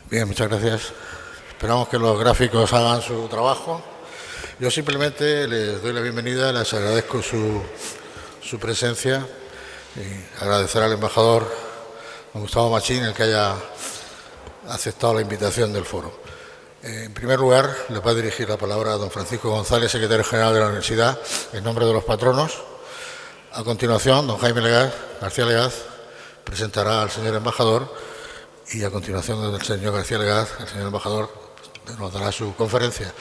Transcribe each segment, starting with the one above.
Bien, muchas gracias. Esperamos que los gráficos hagan su trabajo. Yo simplemente les doy la bienvenida, les agradezco su presencia y agradecer al embajador don Gustavo Machín el que haya aceptado la invitación del foro. En primer lugar, le va a dirigir la palabra a don Francisco González, secretario general de la Universidad, en nombre de los patronos. A continuación, don Jaime García Legaz presentará al señor embajador y a continuación del señor García Legaz, el señor embajador nos dará su conferencia.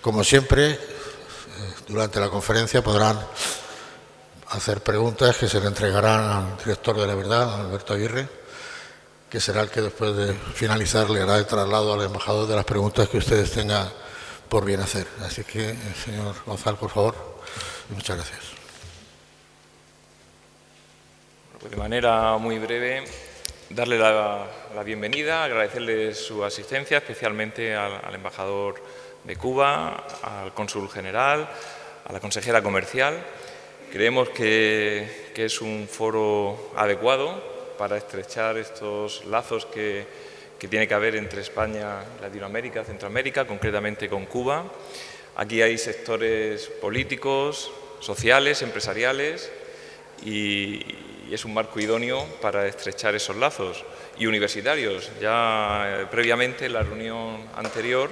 Como siempre, durante la conferencia podrán hacer preguntas que se le entregarán al director de la verdad, Alberto Aguirre, que será el que después de finalizar le hará el traslado al embajador de las preguntas que ustedes tengan por bien hacer. Así que, señor González, por favor, y muchas gracias. Pues de manera muy breve, darle la bienvenida, agradecerle su asistencia, especialmente al embajador de Cuba, al cónsul general, a la consejera comercial. Creemos que es un foro adecuado para estrechar estos lazos que tiene que haber entre España, Latinoamérica, Centroamérica, concretamente con Cuba. Aquí hay sectores políticos, sociales, empresariales y es un marco idóneo para estrechar esos lazos. Y universitarios, ya previamente en la reunión anterior,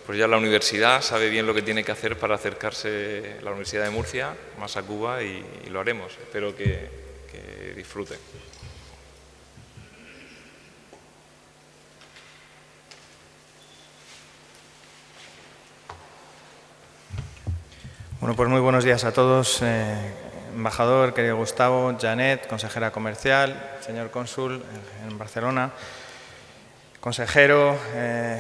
pues ya la universidad sabe bien lo que tiene que hacer para acercarse la Universidad de Murcia más a Cuba y lo haremos. Espero que disfruten. Bueno, pues muy buenos días a todos. Embajador, querido Gustavo, Janet, consejera comercial, señor cónsul en Barcelona, consejero,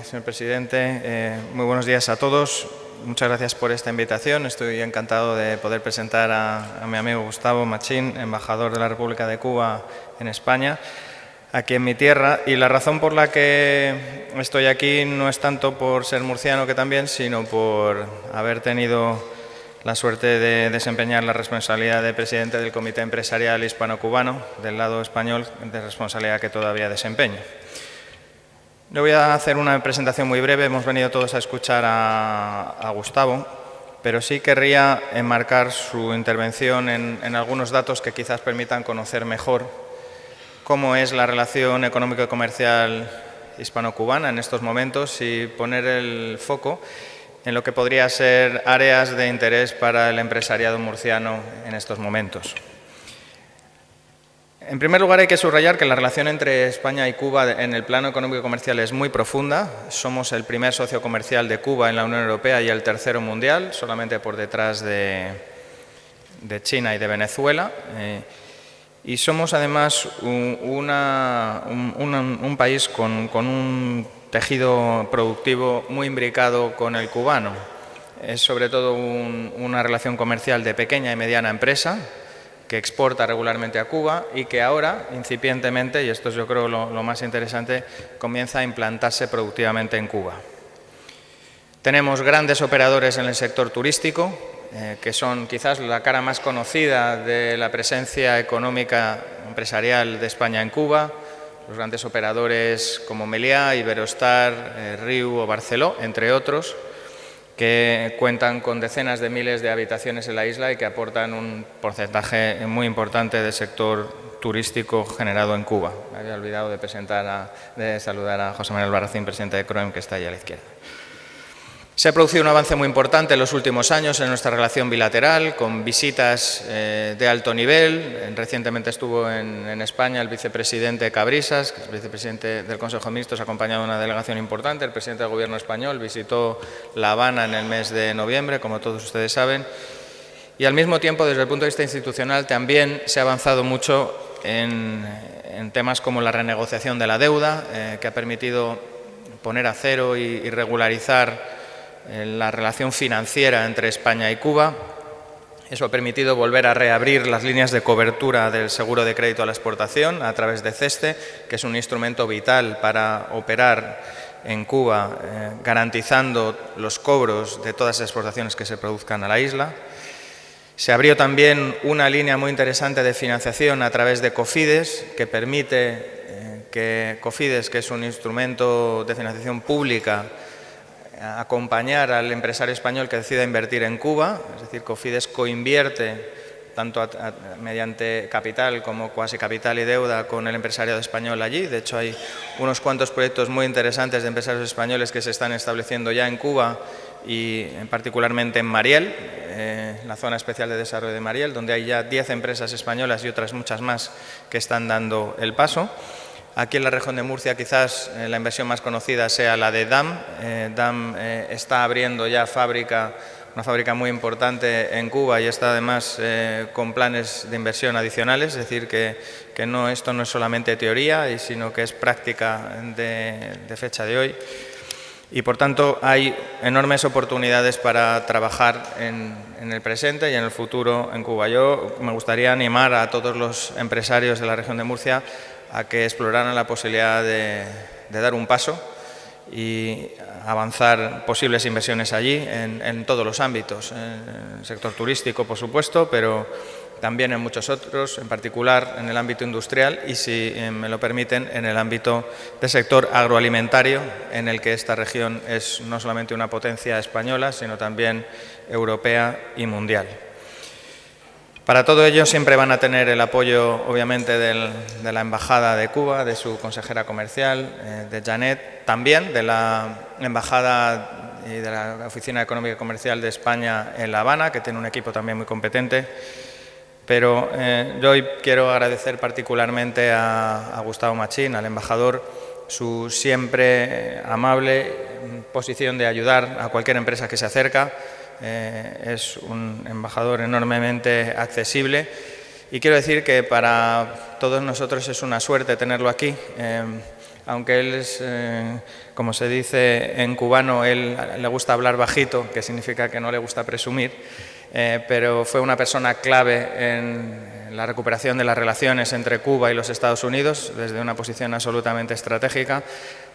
señor presidente, muy buenos días a todos. Muchas gracias por esta invitación. Estoy encantado de poder presentar a mi amigo Gustavo Machín, embajador de la República de Cuba en España, aquí en mi tierra. Y la razón por la que estoy aquí no es tanto por ser murciano, que también, sino por haber tenido la suerte de desempeñar la responsabilidad de presidente del Comité Empresarial Hispano-Cubano del lado español, de responsabilidad que todavía desempeño. Le voy a hacer una presentación muy breve, hemos venido todos a escuchar a Gustavo, pero sí querría enmarcar su intervención en algunos datos que quizás permitan conocer mejor cómo es la relación económico y comercial hispano-cubana en estos momentos y poner el foco en lo que podría ser áreas de interés para el empresariado murciano en estos momentos. En primer lugar, hay que subrayar que la relación entre España y Cuba en el plano económico y comercial es muy profunda. Somos el primer socio comercial de Cuba en la Unión Europea y el tercero mundial, solamente por detrás de China y de Venezuela. Y somos además un país con un tejido productivo muy imbricado con el cubano. Es sobre todo una relación comercial de pequeña y mediana empresa que exporta regularmente a Cuba y que ahora, incipientemente, y esto es yo creo lo más interesante, comienza a implantarse productivamente en Cuba. Tenemos grandes operadores en el sector turístico, que son quizás la cara más conocida de la presencia económica empresarial de España en Cuba, los grandes operadores como Meliá, Iberostar, Riu o Barceló, entre otros, que cuentan con decenas de miles de habitaciones en la isla y que aportan un porcentaje muy importante del sector turístico generado en Cuba. Me había olvidado de saludar a José Manuel Barracín, presidente de CROEM, que está allá a la izquierda. Se ha producido un avance muy importante en los últimos años en nuestra relación bilateral, con visitas de alto nivel. Recientemente estuvo en España el vicepresidente Cabrisas, que es vicepresidente del Consejo de Ministros, acompañado de una delegación importante. El presidente del Gobierno español visitó La Habana en el mes de noviembre, como todos ustedes saben. Y al mismo tiempo, desde el punto de vista institucional, también se ha avanzado mucho en temas como la renegociación de la deuda, que ha permitido poner a cero y regularizar la relación financiera entre España y Cuba. Eso ha permitido volver a reabrir las líneas de cobertura del seguro de crédito a la exportación a través de CESTE, que es un instrumento vital para operar en Cuba, garantizando los cobros de todas las exportaciones que se produzcan a la isla. Se abrió también una línea muy interesante de financiación a través de COFIDES, que permite que Cofides, que es un instrumento de financiación pública, acompañar al empresario español que decida invertir en Cuba, es decir, Cofides coinvierte tanto mediante capital como cuasi capital y deuda con el empresariado español allí. De hecho, hay unos cuantos proyectos muy interesantes de empresarios españoles que se están estableciendo ya en Cuba y particularmente en Mariel, la zona especial de desarrollo de Mariel, donde hay ya 10 empresas españolas y otras muchas más que están dando el paso. Aquí en la región de Murcia quizás la inversión más conocida sea la de DAM. DAM está abriendo ya una fábrica muy importante en Cuba y está además con planes de inversión adicionales, es decir, que esto no es solamente teoría, sino que es práctica de fecha de hoy. Y por tanto hay enormes oportunidades para trabajar en el presente y en el futuro en Cuba. Yo me gustaría animar a todos los empresarios de la región de Murcia a que exploraran la posibilidad de dar un paso y avanzar posibles inversiones allí en todos los ámbitos, en el sector turístico, por supuesto, pero también en muchos otros, en particular en el ámbito industrial y, si me lo permiten, en el ámbito del sector agroalimentario, en el que esta región es no solamente una potencia española, sino también europea y mundial. Para todo ello siempre van a tener el apoyo, obviamente, de la Embajada de Cuba, de su consejera comercial, de Janet, también de la Embajada y de la Oficina Económica y Comercial de España en La Habana, que tiene un equipo también muy competente. Pero yo hoy quiero agradecer particularmente a Gustavo Machín, al embajador, su siempre amable posición de ayudar a cualquier empresa que se acerca. Es un embajador enormemente accesible y quiero decir que para todos nosotros es una suerte tenerlo aquí. Aunque él es, como se dice en cubano, él le gusta hablar bajito, que significa que no le gusta presumir, pero fue una persona clave en la recuperación de las relaciones entre Cuba y los Estados Unidos desde una posición absolutamente estratégica.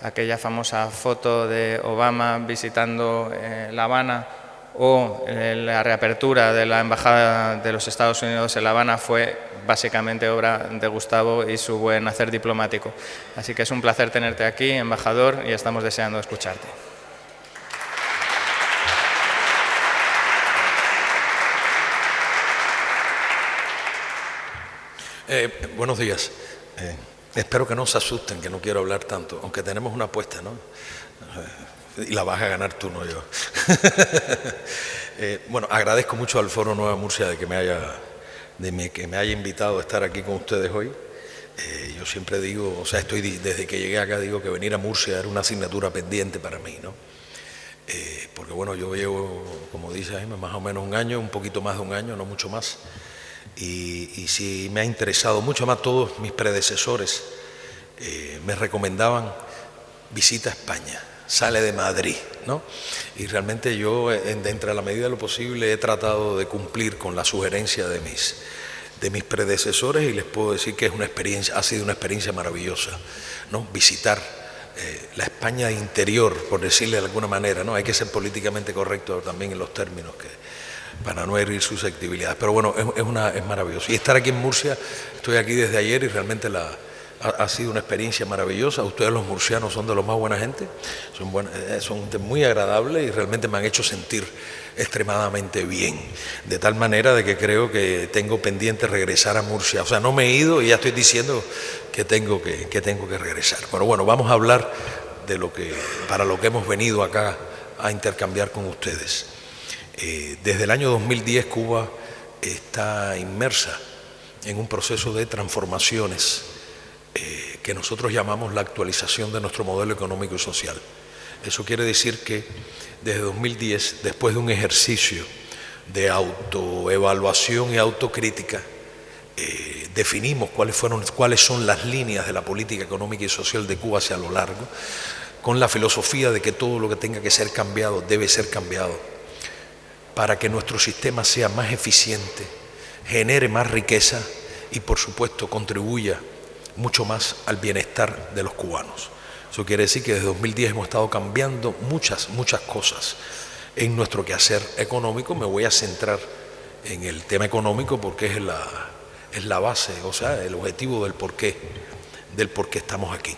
Aquella famosa foto de Obama visitando La Habana o la reapertura de la Embajada de los Estados Unidos en La Habana fue básicamente obra de Gustavo y su buen hacer diplomático. Así que es un placer tenerte aquí, embajador, y estamos deseando escucharte. Buenos días. Espero que no se asusten, que no quiero hablar tanto, aunque tenemos una apuesta, ¿no? Y la vas a ganar tú, no yo. Bueno, agradezco mucho al Foro Nueva Murcia de que me haya invitado a estar aquí con ustedes hoy. Yo siempre digo, o sea, desde que llegué acá digo que venir a Murcia era una asignatura pendiente para mí, ¿no? Porque bueno, yo llevo, como dice Jaime, más o menos un año, un poquito más de un año, no mucho más. Y sí me ha interesado mucho más. Todos mis predecesores me recomendaban visita a España, sale de Madrid, ¿no? Y realmente yo, dentro de la medida de lo posible, he tratado de cumplir con la sugerencia de mis predecesores y les puedo decir que ha sido una experiencia maravillosa, ¿no? Visitar la España interior, por decirle de alguna manera, ¿no? Hay que ser políticamente correcto también en los términos para no herir susceptibilidades. Pero bueno, es maravilloso. Y estar aquí en Murcia, estoy aquí desde ayer y realmente ha sido una experiencia maravillosa. Ustedes los murcianos son de los más buena gente, son muy agradables y realmente me han hecho sentir extremadamente bien, de tal manera de que creo que tengo pendiente regresar a Murcia. O sea, no me he ido y ya estoy diciendo que tengo que regresar. Pero bueno, vamos a hablar de para lo que hemos venido acá a intercambiar con ustedes. Desde el año 2010 Cuba está inmersa en un proceso de transformaciones que nosotros llamamos la actualización de nuestro modelo económico y social. Eso quiere decir que desde 2010, después de un ejercicio de autoevaluación y autocrítica, definimos cuáles son las líneas de la política económica y social de Cuba hacia lo largo, con la filosofía de que todo lo que tenga que ser cambiado debe ser cambiado para que nuestro sistema sea más eficiente, genere más riqueza y, por supuesto, contribuya mucho más al bienestar de los cubanos. Eso quiere decir que desde 2010 hemos estado cambiando muchas cosas en nuestro quehacer económico. Me voy a centrar en el tema económico porque es la base, o sea, el objetivo del porqué del por qué estamos aquí.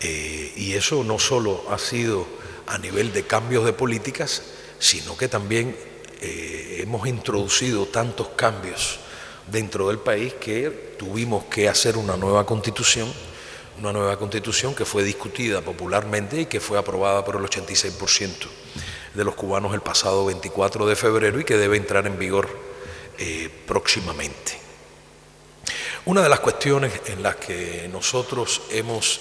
Y eso no solo ha sido a nivel de cambios de políticas, sino que también hemos introducido tantos cambios dentro del país que tuvimos que hacer una nueva constitución que fue discutida popularmente y que fue aprobada por el 86% de los cubanos el pasado 24 de febrero y que debe entrar en vigor próximamente. Una de las cuestiones en las que nosotros hemos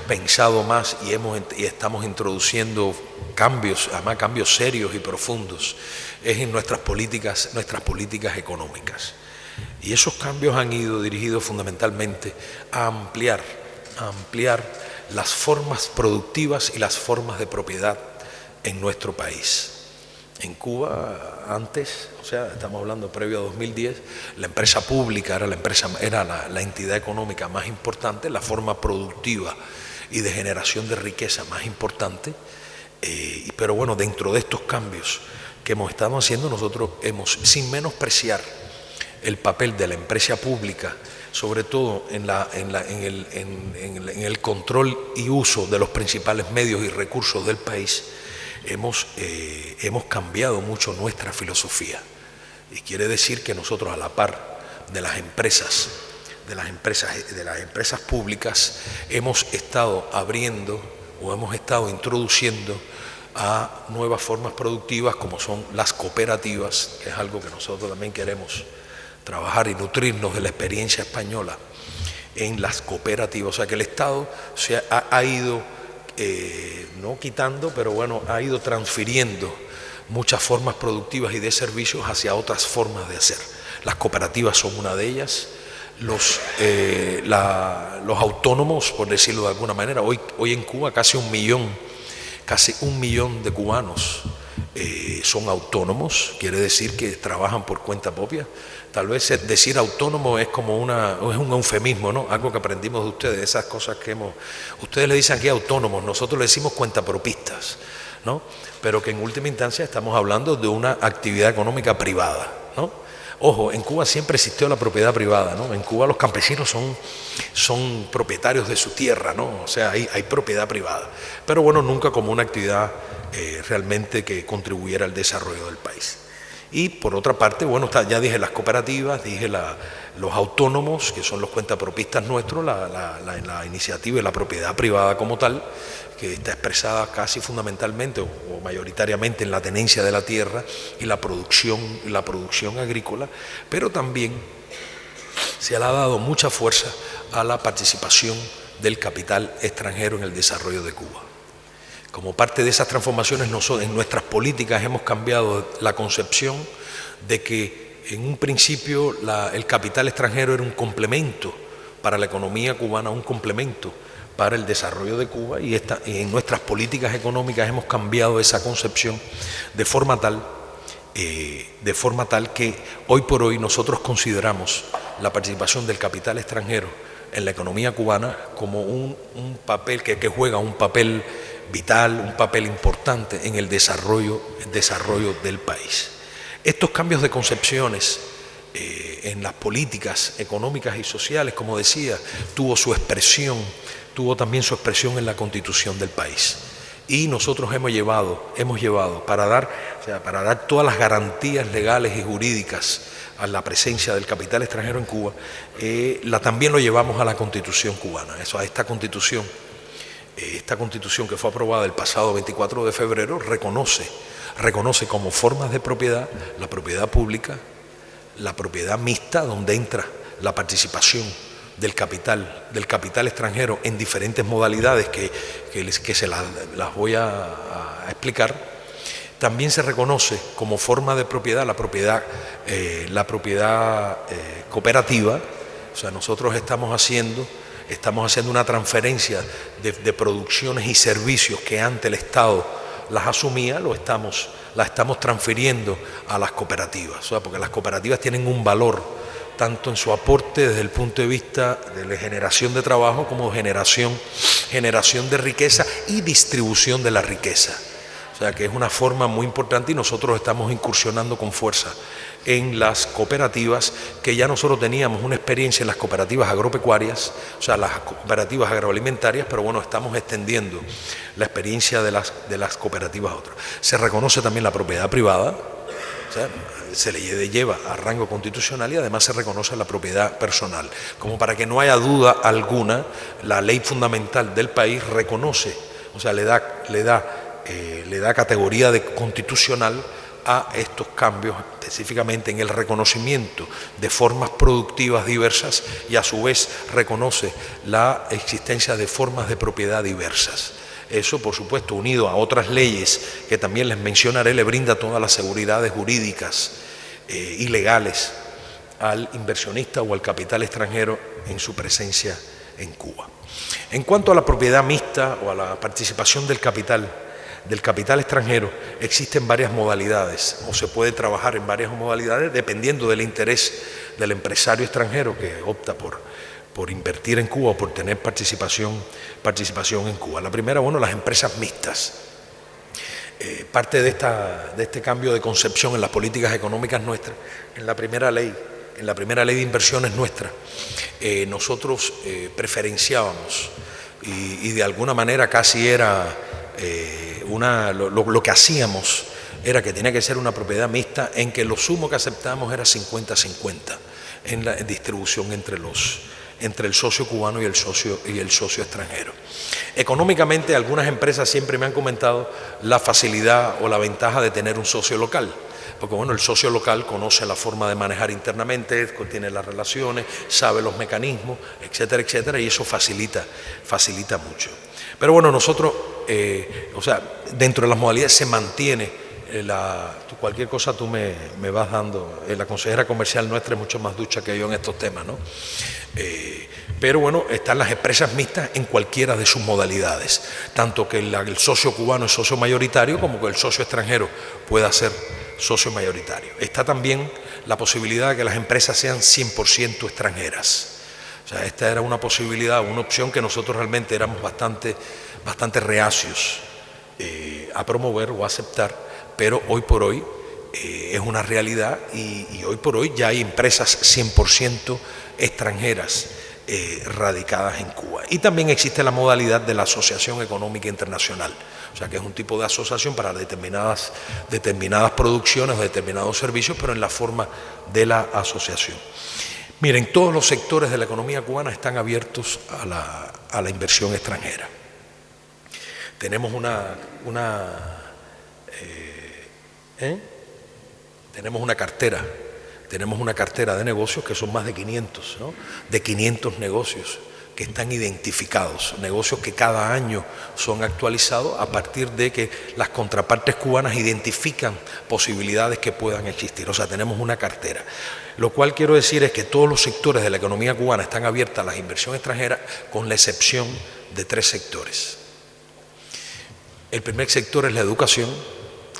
pensado más y estamos introduciendo cambios, además cambios serios y profundos, es en nuestras políticas económicas. Y esos cambios han ido dirigidos fundamentalmente a ampliar las formas productivas y las formas de propiedad en nuestro país. En Cuba antes, o sea, estamos hablando previo a 2010, la empresa pública era la entidad económica más importante, la forma productiva y de generación de riqueza más importante, pero bueno, dentro de estos cambios que hemos estado haciendo, nosotros sin menospreciar el papel de la empresa pública, sobre todo en el control y uso de los principales medios y recursos del país, hemos cambiado mucho nuestra filosofía. Y quiere decir que nosotros, a la par de las empresas públicas, hemos estado abriendo o hemos estado introduciendo a nuevas formas productivas como son las cooperativas, que es algo que nosotros también queremos trabajar y nutrirnos de la experiencia española en las cooperativas. O sea que el Estado se ha ido no quitando, pero bueno, ha ido transfiriendo muchas formas productivas y de servicios hacia otras formas de hacer. Las cooperativas son una de ellas. Los autónomos, por decirlo de alguna manera, hoy en Cuba casi un millón de cubanos son autónomos, quiere decir que trabajan por cuenta propia. Tal vez decir autónomo es como es un eufemismo, ¿no? Algo que aprendimos de ustedes, esas cosas que ustedes le dicen aquí autónomos, nosotros le decimos cuentapropistas, ¿no? Pero que en última instancia estamos hablando de una actividad económica privada, ¿no? Ojo, en Cuba siempre existió la propiedad privada, ¿no? En Cuba los campesinos son propietarios de su tierra, ¿no? O sea, hay propiedad privada, pero bueno, nunca como una actividad realmente que contribuyera al desarrollo del país. Y por otra parte, bueno, ya dije las cooperativas, dije los autónomos, que son los cuentapropistas nuestros, la iniciativa y la propiedad privada como tal, que está expresada casi fundamentalmente o mayoritariamente en la tenencia de la tierra y la producción agrícola, pero también se le ha dado mucha fuerza a la participación del capital extranjero en el desarrollo de Cuba. Como parte de esas transformaciones, en nuestras políticas hemos cambiado la concepción de que en un principio el capital extranjero era un complemento para la economía cubana, un complemento para el desarrollo de Cuba, y en nuestras políticas económicas hemos cambiado esa concepción de forma tal que hoy por hoy nosotros consideramos la participación del capital extranjero en la economía cubana como un papel que juega un papel vital, un papel importante en el desarrollo del país. Estos cambios de concepciones en las políticas económicas y sociales, como decía, tuvo también su expresión en la Constitución del país. Y nosotros hemos llevado para dar todas las garantías legales y jurídicas a la presencia del capital extranjero en Cuba, también lo llevamos a la Constitución cubana, a esta Constitución que fue aprobada el pasado 24 de febrero, reconoce como formas de propiedad la propiedad pública, la propiedad mixta, donde entra la participación del capital extranjero en diferentes modalidades que se las voy a explicar. También se reconoce como forma de propiedad la propiedad cooperativa. O sea, nosotros estamos haciendo una transferencia de producciones y servicios que antes el Estado las asumía, la estamos transfiriendo a las cooperativas, o sea, porque las cooperativas tienen un valor tanto en su aporte desde el punto de vista de la generación de trabajo como generación de riqueza y distribución de la riqueza. O O sea que es una forma muy importante y nosotros estamos incursionando con fuerza en las cooperativas, que ya nosotros teníamos una experiencia en las cooperativas agropecuarias, o sea, las cooperativas agroalimentarias, pero bueno, estamos extendiendo la experiencia de las cooperativas a otras. Se reconoce también la propiedad privada, o sea, se le lleva a rango constitucional y además se reconoce la propiedad personal. Como para que no haya duda alguna, la ley fundamental del país reconoce, o sea, le da categoría de constitucional a estos cambios, específicamente en el reconocimiento de formas productivas diversas, y a su vez reconoce la existencia de formas de propiedad diversas. Eso, por supuesto, unido a otras leyes que también les mencionaré, le brinda todas las seguridades jurídicas y legales al inversionista o al capital extranjero en su presencia en Cuba. En cuanto a la propiedad mixta o a la participación del capital extranjero, existen varias modalidades, o se puede trabajar en varias modalidades dependiendo del interés del empresario extranjero que opta por invertir en Cuba o por tener participación en Cuba. La primera, bueno, las empresas mixtas. Parte de este cambio de concepción en las políticas económicas nuestras, en la primera ley de inversiones nuestra, nosotros preferenciábamos y de alguna manera casi era lo que hacíamos era que tenía que ser una propiedad mixta en que lo sumo que aceptábamos era 50-50 en la distribución entre el socio cubano y el socio extranjero. Económicamente, algunas empresas siempre me han comentado la facilidad o la ventaja de tener un socio local, porque bueno, el socio local conoce la forma de manejar internamente, tiene las relaciones, sabe los mecanismos, etcétera, etcétera, y eso facilita mucho. Pero bueno, nosotros, dentro de las modalidades se mantiene cualquier cosa tú me vas dando. La consejera comercial nuestra es mucho más ducha que yo en estos temas, ¿no? Pero bueno, están las empresas mixtas en cualquiera de sus modalidades, tanto que el socio cubano es socio mayoritario como que el socio extranjero pueda ser socio mayoritario. Está también la posibilidad de que las empresas sean 100% extranjeras. O sea, esta era una posibilidad, una opción que nosotros realmente éramos bastante reacios a promover o a aceptar, pero hoy por hoy es una realidad y hoy por hoy ya hay empresas 100% extranjeras radicadas en Cuba. Y también existe la modalidad de la Asociación Económica Internacional, o sea que es un tipo de asociación para determinadas producciones o determinados servicios, pero en la forma de la asociación. Miren, todos los sectores de la economía cubana están abiertos a la inversión extranjera. Tenemos tenemos una cartera de negocios que son más de 500, ¿no? De 500 negocios que están identificados, negocios que cada año son actualizados a partir de que las contrapartes cubanas identifican posibilidades que puedan existir. O sea, tenemos una cartera. Lo cual quiero decir es que todos los sectores de la economía cubana están abiertos a la inversión extranjera, con la excepción de 3 sectores. El primer sector es la educación.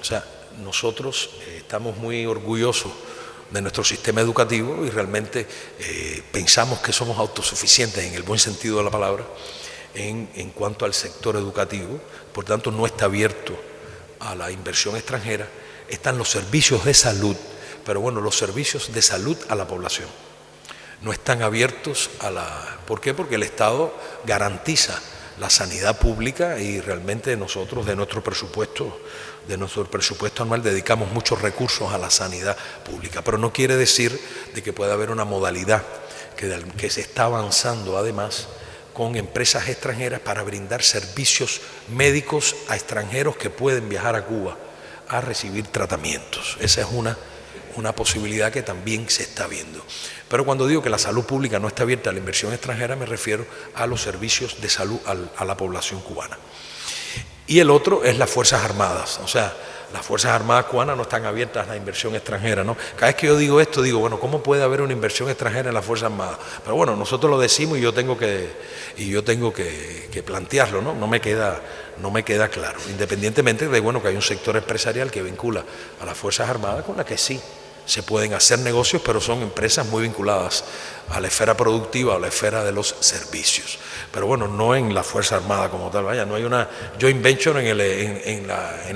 O sea, nosotros estamos muy orgullosos de nuestro sistema educativo y realmente pensamos que somos autosuficientes en el buen sentido de la palabra en cuanto al sector educativo. Por tanto, no está abierto a la inversión extranjera. Están los servicios de salud, pero bueno, los servicios de salud a la población no están abiertos ¿por qué? Porque el Estado garantiza la sanidad pública y realmente nosotros de nuestro presupuesto anual dedicamos muchos recursos a la sanidad pública, pero no quiere decir de que pueda haber una modalidad que se está avanzando además con empresas extranjeras para brindar servicios médicos a extranjeros que pueden viajar a Cuba a recibir tratamientos. Esa es una posibilidad que también se está viendo. Pero cuando digo que la salud pública no está abierta a la inversión extranjera, me refiero a los servicios de salud a la población cubana. Y el otro es las Fuerzas Armadas. O sea, las Fuerzas Armadas cubanas no están abiertas a la inversión extranjera, ¿no? Cada vez que yo digo esto, digo, bueno, ¿cómo puede haber una inversión extranjera en las Fuerzas Armadas? Pero bueno, nosotros lo decimos y yo tengo que plantearlo, ¿no? No me queda claro. Independientemente de, bueno, que hay un sector empresarial que vincula a las Fuerzas Armadas con la que sí se pueden hacer negocios, pero son empresas muy vinculadas a la esfera productiva o a la esfera de los servicios. Pero bueno, no en la Fuerza Armada como tal, vaya, no hay una joint venture en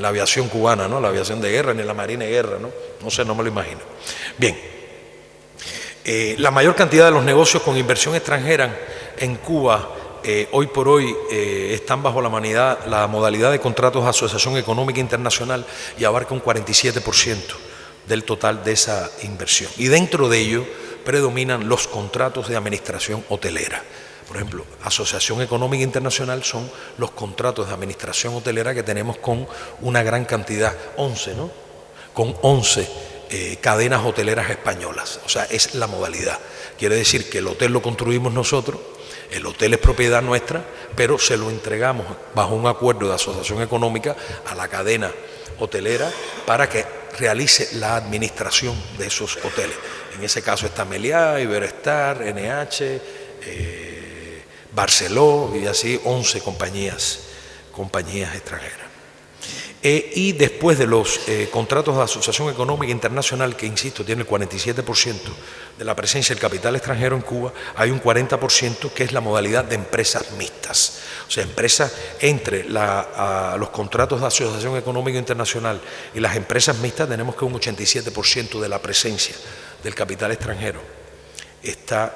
la aviación cubana, ¿no? La aviación de guerra, ni la marina de guerra, ¿no? No sé, no me lo imagino. Bien, la mayor cantidad de los negocios con inversión extranjera en Cuba hoy por hoy están bajo la modalidad de contratos de asociación económica internacional y abarca un 47% del total de esa inversión. Y dentro de ello predominan los contratos de administración hotelera. Por ejemplo, Asociación Económica Internacional son los contratos de administración hotelera que tenemos con una gran cantidad, 11, ¿no? Con 11 cadenas hoteleras españolas. O sea, es la modalidad. Quiere decir que el hotel lo construimos nosotros, el hotel es propiedad nuestra, pero se lo entregamos bajo un acuerdo de asociación económica a la cadena hotelera para que realice la administración de esos hoteles. En ese caso está Meliá, Iberostar, NH, Barceló y así 11 compañías extranjeras. Y después de los contratos de asociación económica internacional, que insisto, tiene el 47% de la presencia del capital extranjero en Cuba, hay un 40% que es la modalidad de empresas mixtas. O sea, empresas entre los contratos de asociación económica internacional y las empresas mixtas, tenemos que un 87% de la presencia del capital extranjero están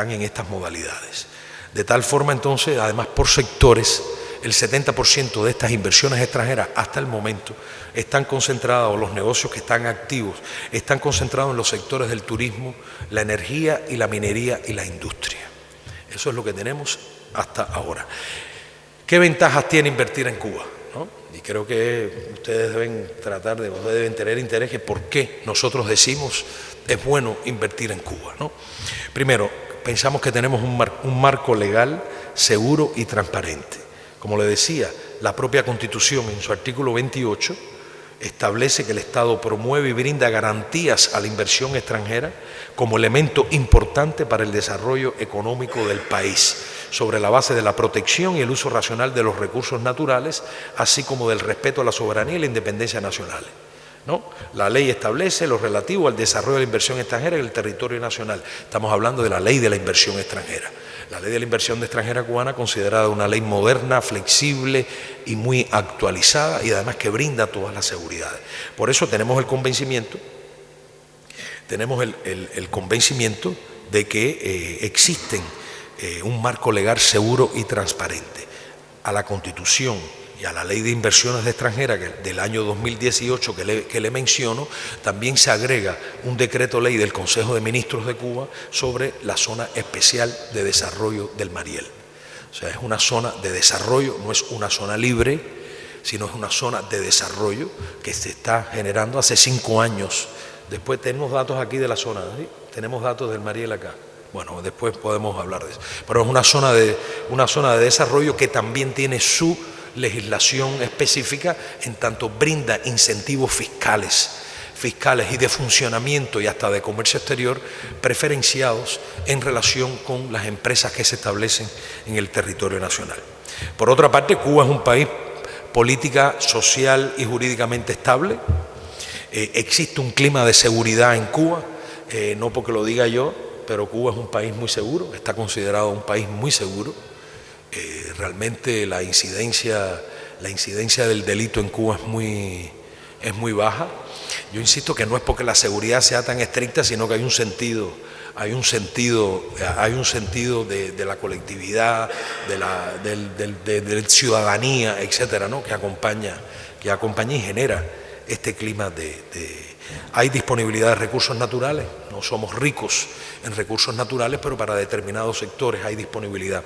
en estas modalidades. De tal forma, entonces, además por sectores, el 70% de estas inversiones extranjeras hasta el momento están concentradas, o los negocios que están activos, están concentrados en los sectores del turismo, la energía y la minería y la industria. Eso es lo que tenemos hasta ahora. ¿Qué ventajas tiene invertir en Cuba? ¿No? Y creo que ustedes deben tener interés en por qué nosotros decimos es bueno invertir en Cuba, ¿no? Primero, pensamos que tenemos un marco legal seguro y transparente. Como le decía, la propia Constitución en su artículo 28 establece que el Estado promueve y brinda garantías a la inversión extranjera como elemento importante para el desarrollo económico del país, sobre la base de la protección y el uso racional de los recursos naturales, así como del respeto a la soberanía y la independencia nacionales, ¿no? La ley establece lo relativo al desarrollo de la inversión extranjera en el territorio nacional. Estamos hablando de la ley de la inversión extranjera. La ley de la inversión extranjera cubana, considerada una ley moderna, flexible y muy actualizada, y además que brinda todas las seguridades. Por eso tenemos el convencimiento de que existen un marco legal seguro y transparente. A la Constitución y a la Ley de Inversiones Extranjeras del año 2018 que le menciono, también se agrega un decreto ley del Consejo de Ministros de Cuba sobre la Zona Especial de Desarrollo del Mariel. O sea, es una zona de desarrollo, no es una zona libre, sino es una zona de desarrollo que se está generando hace 5 años. Después tenemos datos aquí de la zona, ¿sí? Tenemos datos del Mariel acá. Bueno, después podemos hablar de eso. Pero es una zona de desarrollo que también tiene su legislación específica, en tanto brinda incentivos fiscales y de funcionamiento y hasta de comercio exterior preferenciados en relación con las empresas que se establecen en el territorio nacional. Por otra parte, Cuba es un país política, social y jurídicamente estable. Existe un clima de seguridad en Cuba, no porque lo diga yo, pero Cuba es un país muy seguro, está considerado un país muy seguro. Realmente la incidencia del delito en Cuba es muy baja. Yo insisto que no es porque la seguridad sea tan estricta, sino que hay un sentido de la colectividad, de ciudadanía, etcétera, ¿no? que acompaña y genera este clima hay disponibilidad de recursos naturales, no somos ricos en recursos naturales, pero para determinados sectores hay disponibilidad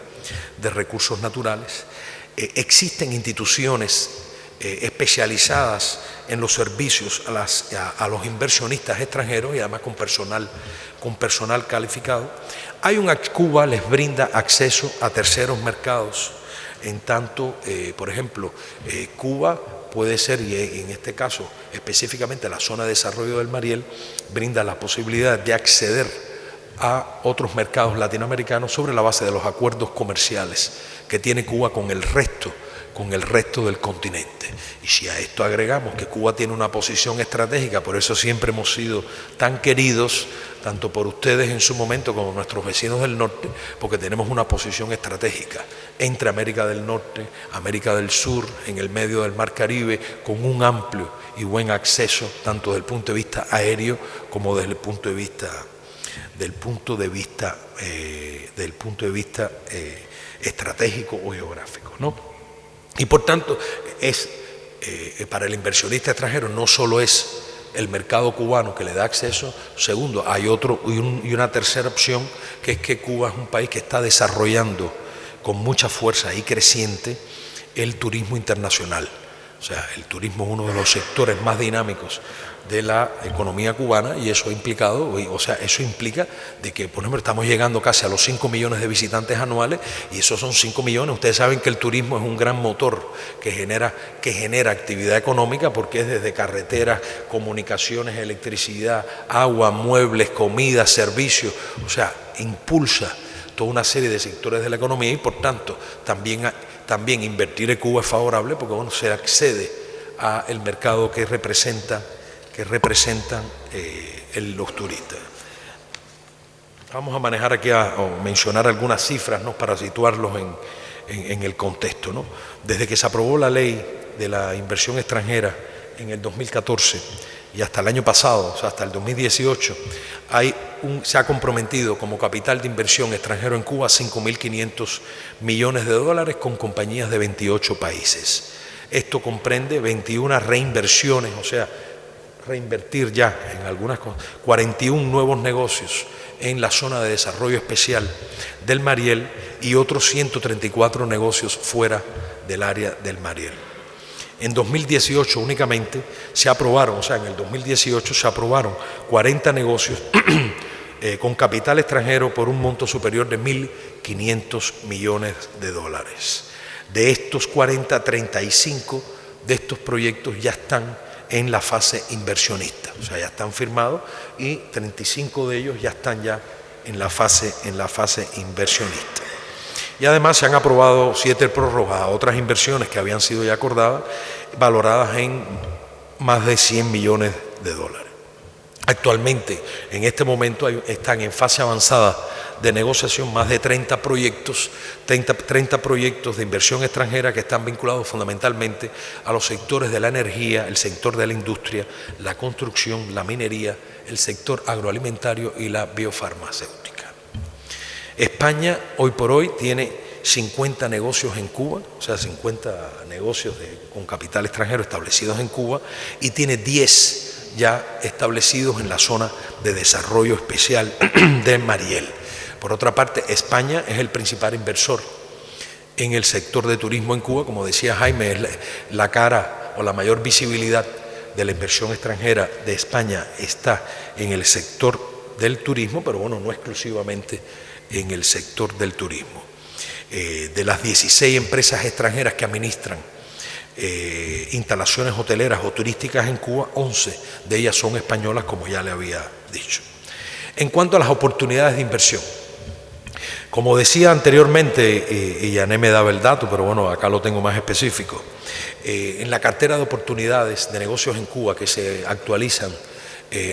de recursos naturales. Existen instituciones especializadas en los servicios a los inversionistas extranjeros y además con personal calificado. Cuba les brinda acceso a terceros mercados, en tanto, por ejemplo, Cuba puede ser, y en este caso específicamente la zona de desarrollo del Mariel, brinda la posibilidad de acceder a otros mercados latinoamericanos sobre la base de los acuerdos comerciales que tiene Cuba con el resto con el resto del continente. Y si a esto agregamos que Cuba tiene una posición estratégica, por eso siempre hemos sido tan queridos, tanto por ustedes en su momento como nuestros vecinos del norte, porque tenemos una posición estratégica entre América del Norte, América del Sur, en el medio del Mar Caribe, con un amplio y buen acceso, tanto desde el punto de vista aéreo como desde el punto de vista estratégico o geográfico, ¿no? Y por tanto, para el inversionista extranjero no solo es el mercado cubano que le da acceso, segundo, hay otro y una tercera opción, que es que Cuba es un país que está desarrollando con mucha fuerza y creciente el turismo internacional. O sea, el turismo es uno de los sectores más dinámicos de la economía cubana, y eso ha implicado, eso implica de que, por ejemplo, estamos llegando casi a los 5 millones de visitantes anuales, y esos son 5 millones. Ustedes saben que el turismo es un gran motor que genera actividad económica, porque es desde carreteras, comunicaciones, electricidad, agua, muebles, comida, servicios, o sea, impulsa toda una serie de sectores de la economía, y por tanto también invertir en Cuba es favorable, porque bueno, se accede al mercado que representan los turistas. Vamos a manejar aquí o mencionar algunas cifras, ¿no?, para situarlos en el contexto, ¿no? Desde que se aprobó la ley de la inversión extranjera en el 2014 y hasta el año pasado, o sea, hasta el 2018, se ha comprometido como capital de inversión extranjero en Cuba 5.500 millones de dólares con compañías de 28 países. Esto comprende 21 reinversiones, o sea, reinvertir ya en algunas cosas, 41 nuevos negocios en la zona de desarrollo especial del Mariel y otros 134 negocios fuera del área del Mariel. En 2018 únicamente se aprobaron, en el 2018 se aprobaron 40 negocios con capital extranjero por un monto superior de 1.500 millones de dólares. De estos 40, 35 de estos proyectos ya están en la fase inversionista, o sea, ya están firmados, y 35 de ellos ya están en la fase inversionista. Y además se han aprobado 7 prórrogas a otras inversiones que habían sido ya acordadas, valoradas en más de 100 millones de dólares. Actualmente, en este momento, están en fase avanzada de negociación más de 30 proyectos de inversión extranjera que están vinculados fundamentalmente a los sectores de la energía, el sector de la industria, la construcción, la minería, el sector agroalimentario y la biofarmacéutica. España hoy por hoy tiene 50 negocios en Cuba, o sea, 50 negocios con capital extranjero establecidos en Cuba, y tiene 10 ya establecidos en la zona de desarrollo especial de Mariel. Por otra parte, España es el principal inversor en el sector de turismo en Cuba. Como decía Jaime, es la cara o la mayor visibilidad de la inversión extranjera de España está en el sector del turismo, pero bueno, no exclusivamente en el sector del turismo. De las 16 empresas extranjeras que administran instalaciones hoteleras o turísticas en Cuba, 11 de ellas son españolas, como ya le había dicho. En cuanto a las oportunidades de inversión, como decía anteriormente, y Yané me daba el dato, pero bueno, acá lo tengo más específico, en la cartera de oportunidades de negocios en Cuba que se actualizan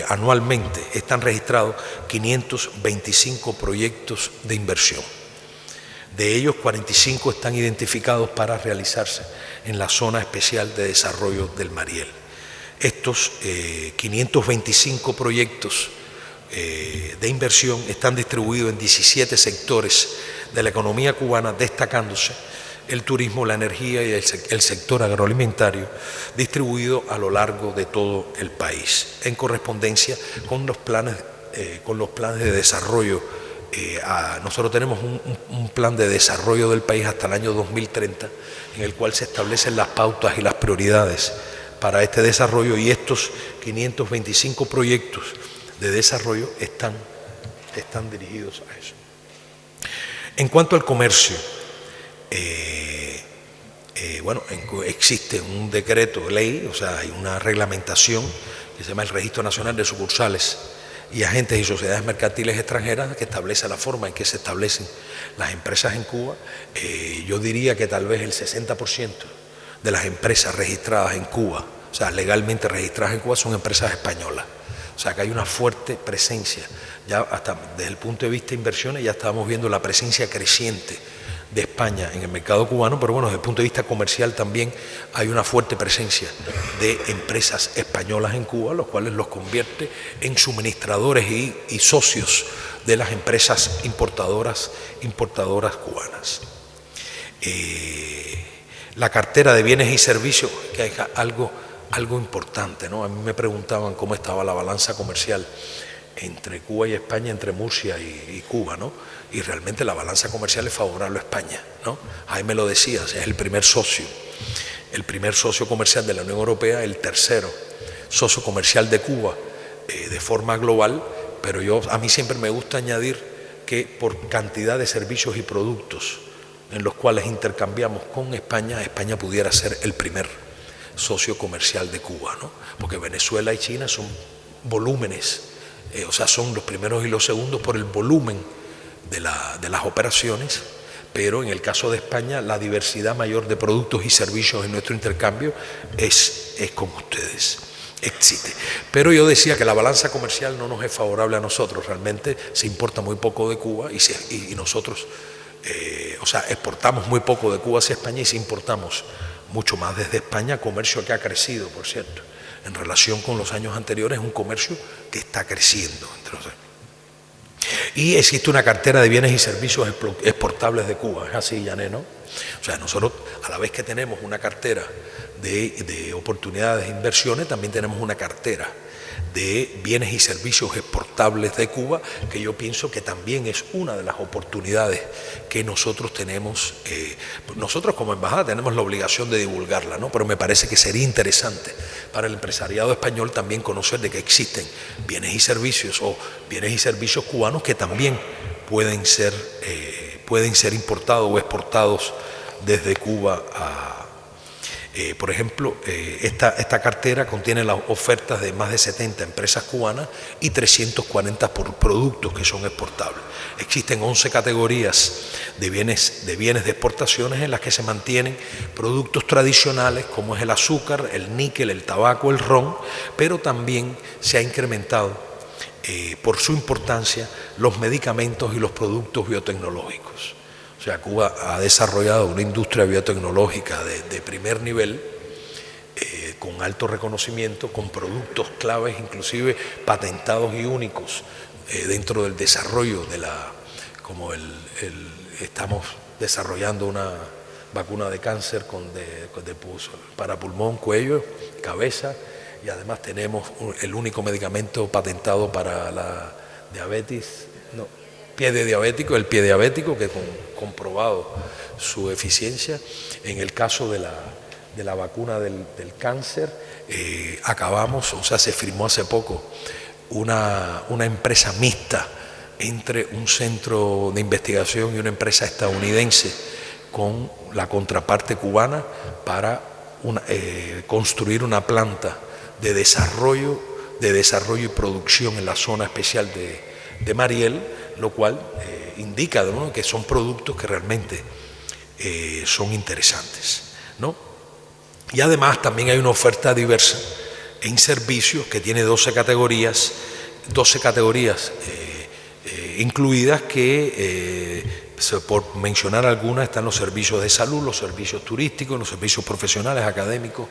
anualmente, están registrados 525 proyectos de inversión. De ellos, 45 están identificados para realizarse en la zona especial de desarrollo del Mariel. Estos 525 proyectos de inversión están distribuidos en 17 sectores de la economía cubana, destacándose el turismo, la energía y el sector agroalimentario, distribuido a lo largo de todo el país, en correspondencia con los planes de desarrollo. Nosotros tenemos un plan de desarrollo del país hasta el año 2030, en el cual se establecen las pautas y las prioridades para este desarrollo, y estos 525 proyectos de desarrollo están dirigidos a eso. En cuanto al comercio, existe un decreto ley, o sea, hay una reglamentación que se llama el Registro Nacional de Sucursales y agentes y sociedades mercantiles extranjeras que establece la forma en que se establecen las empresas en Cuba. Yo diría que tal vez el 60% de las empresas registradas en Cuba, o sea, legalmente registradas en Cuba, son empresas españolas. O sea, que hay una fuerte presencia. Ya hasta desde el punto de vista de inversiones ya estábamos viendo la presencia creciente de España en el mercado cubano, pero bueno, desde el punto de vista comercial también hay una fuerte presencia de empresas españolas en Cuba, los cuales los convierte en suministradores y socios de las empresas importadoras cubanas. La cartera de bienes y servicios, que es algo importante, ¿no? A mí me preguntaban cómo estaba la balanza comercial entre Cuba y España, entre Murcia y Cuba, ¿no? Y realmente la balanza comercial es favorable a España, ¿no? Jaime lo decía, es el primer socio comercial de la Unión Europea, el tercero socio comercial de Cuba de forma global, pero a mí siempre me gusta añadir que por cantidad de servicios y productos en los cuales intercambiamos con España, España pudiera ser el primer socio comercial de Cuba, ¿no? Porque Venezuela y China son volúmenes, o sea, son los primeros y los segundos por el volumen de las operaciones, pero en el caso de España la diversidad mayor de productos y servicios en nuestro intercambio es con ustedes, existe. Pero yo decía que la balanza comercial no nos es favorable a nosotros, realmente se importa muy poco de Cuba y nosotros, o sea, exportamos muy poco de Cuba hacia España y si importamos mucho más desde España, comercio que ha crecido, por cierto, en relación con los años anteriores, un comercio que está creciendo. Y existe una cartera de bienes y servicios exportables de Cuba, es así, Yané, ¿no? O sea, nosotros, a la vez que tenemos una cartera de oportunidades de inversiones, también tenemos una cartera de bienes y servicios exportables de Cuba, que yo pienso que también es una de las oportunidades que nosotros tenemos, nosotros como embajada tenemos la obligación de divulgarla, ¿no? Pero me parece que sería interesante para el empresariado español también conocer de que existen bienes y servicios cubanos que también pueden ser importados o exportados desde Cuba a... por ejemplo, esta cartera contiene las ofertas de más de 70 empresas cubanas y 340 productos que son exportables. Existen 11 categorías de bienes de exportaciones en las que se mantienen productos tradicionales como es el azúcar, el níquel, el tabaco, el ron, pero también se ha incrementado por su importancia los medicamentos y los productos biotecnológicos. O sea, Cuba ha desarrollado una industria biotecnológica de primer nivel, con alto reconocimiento, con productos claves, inclusive patentados y únicos dentro del desarrollo como estamos desarrollando una vacuna de cáncer para pulmón, cuello, cabeza, y además tenemos el único medicamento patentado para la diabetes, pie diabético, que comprobado su eficiencia. En el caso de la vacuna del cáncer, se firmó hace poco una empresa mixta entre un centro de investigación y una empresa estadounidense con la contraparte cubana para construir una planta de desarrollo y producción en la zona especial de Mariel, lo cual indica, ¿no?, que son productos que realmente son interesantes, ¿no? Y además también hay una oferta diversa en servicios que tiene 12 categorías incluidas que, por mencionar algunas, están los servicios de salud, los servicios turísticos, los servicios profesionales, académicos,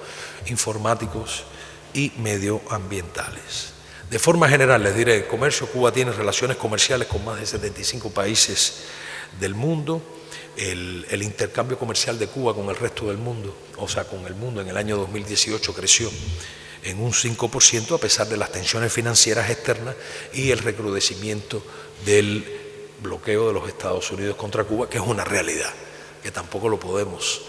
informáticos y medioambientales. De forma general, les diré, comercio, Cuba tiene relaciones comerciales con más de 75 países del mundo. El intercambio comercial de Cuba con el resto del mundo, o sea, con el mundo en el año 2018 creció en un 5% a pesar de las tensiones financieras externas y el recrudecimiento del bloqueo de los Estados Unidos contra Cuba, que es una realidad, que tampoco lo podemos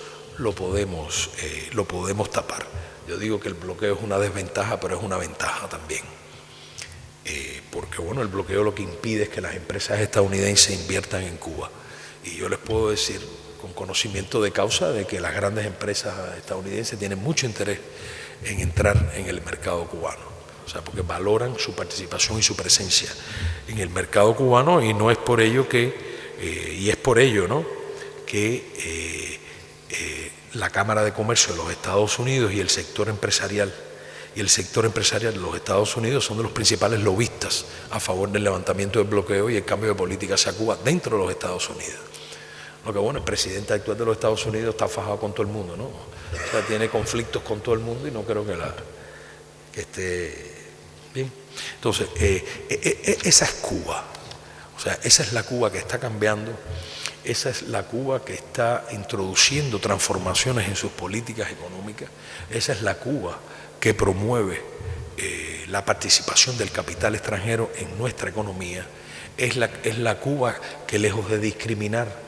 tapar. Yo digo que el bloqueo es una desventaja, pero es una ventaja también. Porque bueno, el bloqueo lo que impide es que las empresas estadounidenses inviertan en Cuba. Y yo les puedo decir con conocimiento de causa de que las grandes empresas estadounidenses tienen mucho interés en entrar en el mercado cubano. o sea, porque valoran su participación y su presencia en el mercado cubano, y no es por ello y es por ello, ¿no?, que la Cámara de Comercio de los Estados Unidos y el sector empresarial de los Estados Unidos son de los principales lobistas a favor del levantamiento del bloqueo y el cambio de política hacia Cuba dentro de los Estados Unidos. Lo que bueno, el presidente actual de los Estados Unidos está fajado con todo el mundo, ¿no? O sea, tiene conflictos con todo el mundo y no creo que esté bien. Entonces, esa es Cuba. O sea, esa es la Cuba que está cambiando, esa es la Cuba que está introduciendo transformaciones en sus políticas económicas, esa es la Cuba que promueve la participación del capital extranjero en nuestra economía, es la Cuba que, lejos de discriminar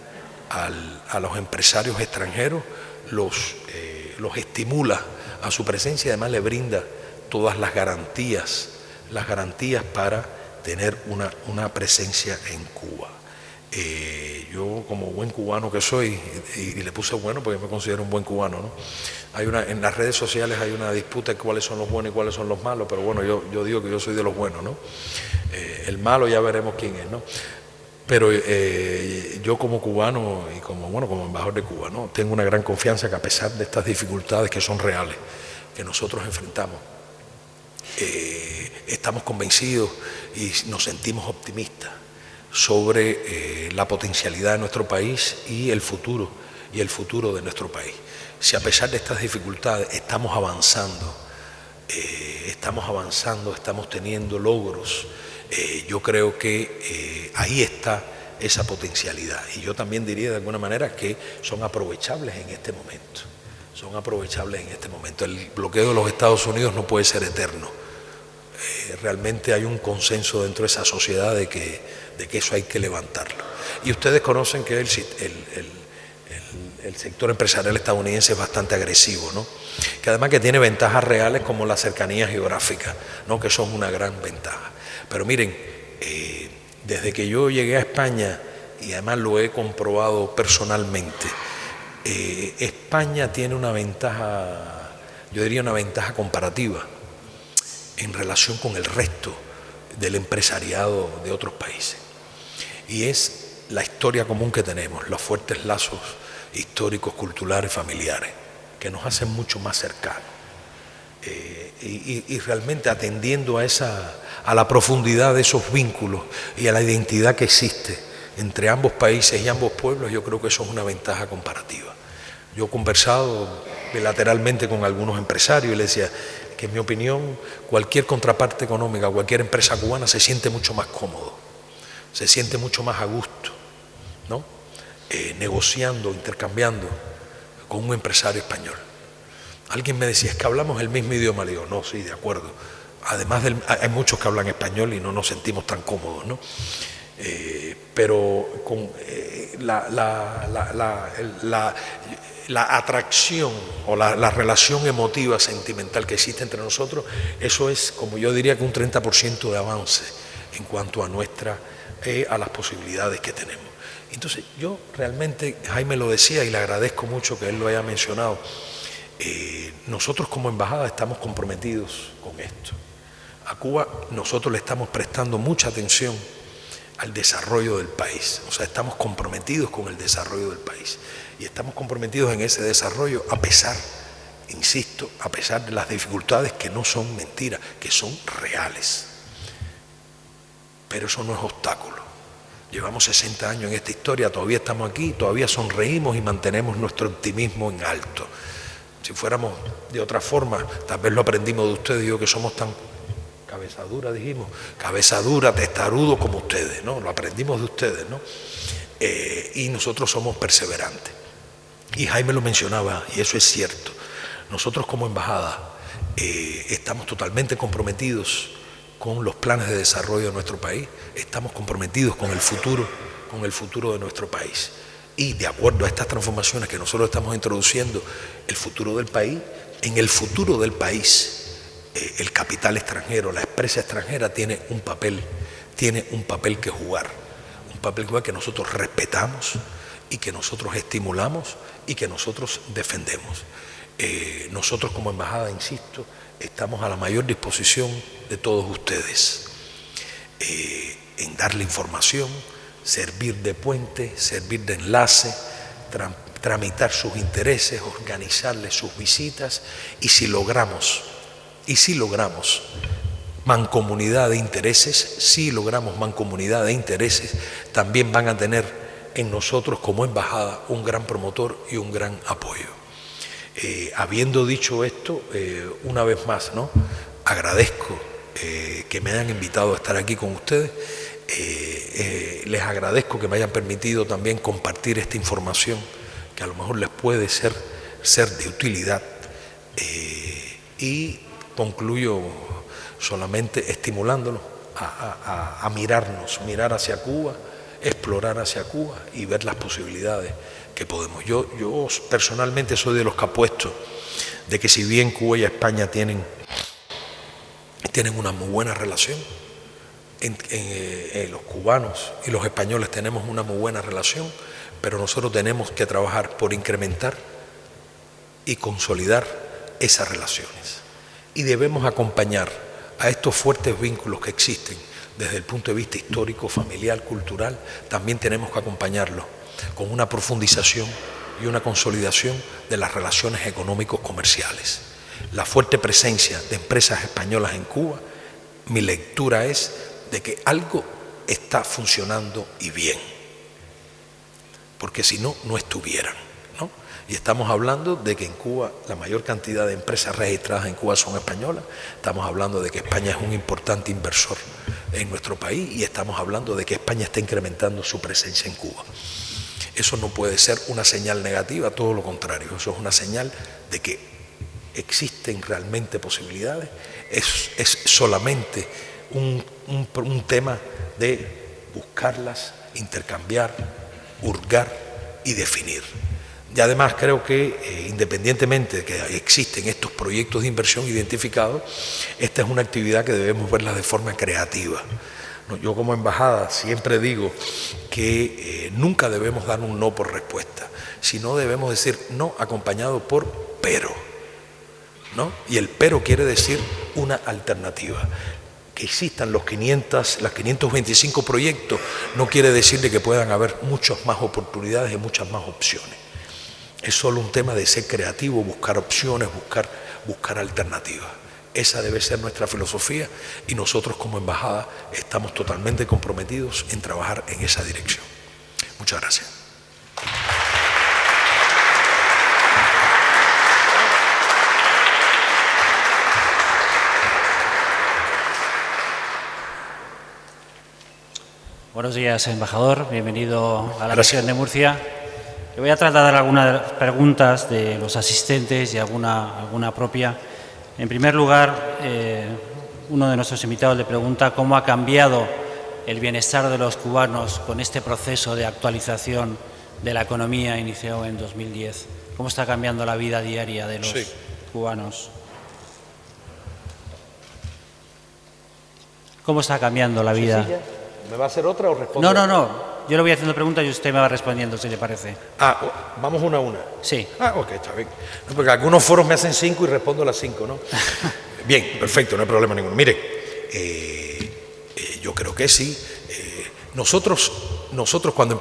a los empresarios extranjeros, los estimula a su presencia y además le brinda todas las garantías para tener una presencia en Cuba. Yo, como buen cubano que soy, y le puse bueno porque me considero un buen cubano, ¿no? En las redes sociales hay una disputa de cuáles son los buenos y cuáles son los malos, pero bueno, yo digo que yo soy de los buenos, ¿no? El malo ya veremos quién es, ¿no? Pero yo, como cubano y como embajador de Cuba, ¿no?, tengo una gran confianza que, a pesar de estas dificultades que son reales, que nosotros enfrentamos, estamos convencidos y nos sentimos optimistas sobre la potencialidad de nuestro país y el futuro de nuestro país. Si a pesar de estas dificultades estamos avanzando, estamos teniendo logros, yo creo que ahí está esa potencialidad, y yo también diría de alguna manera que son aprovechables en este momento. El bloqueo de los Estados Unidos no puede ser eterno. Realmente hay un consenso dentro de esa sociedad de que eso hay que levantarlo. Y ustedes conocen que el sector empresarial estadounidense es bastante agresivo, ¿no?, que además que tiene ventajas reales como la cercanía geográfica, ¿no?, que son una gran ventaja. Pero miren, desde que yo llegué a España, y además lo he comprobado personalmente, España tiene una ventaja, yo diría una ventaja comparativa en relación con el resto del empresariado de otros países. Y es la historia común que tenemos, los fuertes lazos históricos, culturales, familiares, que nos hacen mucho más cercanos. Y realmente atendiendo a la profundidad de esos vínculos y a la identidad que existe entre ambos países y ambos pueblos, yo creo que eso es una ventaja comparativa. Yo he conversado bilateralmente con algunos empresarios y les decía que, en mi opinión, cualquier contraparte económica, cualquier empresa cubana se siente mucho más cómodo, se siente mucho más a gusto, ¿no?, negociando, intercambiando con un empresario español. Alguien me decía, es que hablamos el mismo idioma. Le digo, no, sí, de acuerdo. Además, hay muchos que hablan español y no nos sentimos tan cómodos, ¿no? Pero con la atracción o la relación emotiva, sentimental que existe entre nosotros, eso es, como yo diría, que un 30% de avance en cuanto a las posibilidades que tenemos. Entonces, yo realmente, Jaime lo decía y le agradezco mucho que él lo haya mencionado, nosotros como embajada estamos comprometidos con esto. A Cuba nosotros le estamos prestando mucha atención al desarrollo del país, o sea, estamos comprometidos con el desarrollo del país y estamos comprometidos en ese desarrollo a pesar, insisto, a pesar de las dificultades que no son mentiras, que son reales. Pero eso no es obstáculo. Llevamos 60 años en esta historia, todavía estamos aquí, todavía sonreímos y mantenemos nuestro optimismo en alto. Si fuéramos de otra forma, tal vez lo aprendimos de ustedes, digo que somos tan cabeza dura, dijimos, cabeza dura, testarudo como ustedes, ¿no? Lo aprendimos de ustedes, ¿no? Y nosotros somos perseverantes. Y Jaime lo mencionaba, y eso es cierto. Nosotros como embajada estamos totalmente comprometidos con los planes de desarrollo de nuestro país, estamos comprometidos con el futuro de nuestro país. Y de acuerdo a estas transformaciones que nosotros estamos introduciendo, el futuro del país, en el futuro del país, el capital extranjero, la empresa extranjera tiene un papel que jugar, que nosotros respetamos y que nosotros estimulamos y que nosotros defendemos. Nosotros como embajada, insisto, estamos a la mayor disposición de todos ustedes en darle información, servir de puente, servir de enlace, tramitar sus intereses, organizarles sus visitas, y si logramos mancomunidad de intereses, también van a tener en nosotros como embajada un gran promotor y un gran apoyo. Habiendo dicho esto, una vez más, ¿no?, agradezco que me hayan invitado a estar aquí con ustedes. Les agradezco que me hayan permitido también compartir esta información que a lo mejor les puede ser de utilidad, y concluyo solamente estimulándolos a mirar hacia Cuba, explorar hacia Cuba y ver las posibilidades que podemos. Yo personalmente soy de los que apuesto de que si bien Cuba y España tienen una muy buena relación, los cubanos y los españoles tenemos una muy buena relación, pero nosotros tenemos que trabajar por incrementar y consolidar esas relaciones. Y debemos acompañar a estos fuertes vínculos que existen desde el punto de vista histórico, familiar, cultural. También tenemos que acompañarlos con una profundización y una consolidación de las relaciones económico-comerciales. La fuerte presencia de empresas españolas en Cuba, mi lectura es de que algo está funcionando y bien, porque si no, no estuvieran, ¿no? Y estamos hablando de que en Cuba la mayor cantidad de empresas registradas en Cuba son españolas. Estamos hablando de que España es un importante inversor en nuestro país, y estamos hablando de que España está incrementando su presencia en Cuba. Eso no puede ser una señal negativa, todo lo contrario, eso es una señal de que existen realmente posibilidades. Es solamente un tema de buscarlas, intercambiar, hurgar y definir. Y además creo que independientemente de que existen estos proyectos de inversión identificados, esta es una actividad que debemos verla de forma creativa. Yo como embajada siempre digo que nunca debemos dar un no por respuesta, sino debemos decir no acompañado por pero, ¿no? Y el pero quiere decir una alternativa. Que existan los 525 proyectos no quiere decir de que puedan haber muchas más oportunidades y muchas más opciones. Es solo un tema de ser creativo, buscar opciones, buscar alternativas. Esa debe ser nuestra filosofía, y nosotros como embajada estamos totalmente comprometidos en trabajar en esa dirección. Muchas gracias. Buenos días, embajador. Bienvenido a la región de Murcia. Le voy a trasladar algunas preguntas de los asistentes y alguna propia. En primer lugar, uno de nuestros invitados le pregunta cómo ha cambiado el bienestar de los cubanos con este proceso de actualización de la economía iniciado en 2010. ¿Cómo está cambiando la vida diaria de los cubanos? ¿Cómo está cambiando la vida? ¿Me va a hacer otra o respondo? No. Yo le voy haciendo preguntas y usted me va respondiendo, si le parece. Vamos una a una. Sí. Ok, está bien. No, porque algunos foros me hacen 5 y respondo a las 5, ¿no? Bien, perfecto, no hay problema ninguno. Mire, yo creo que sí. Nosotros cuando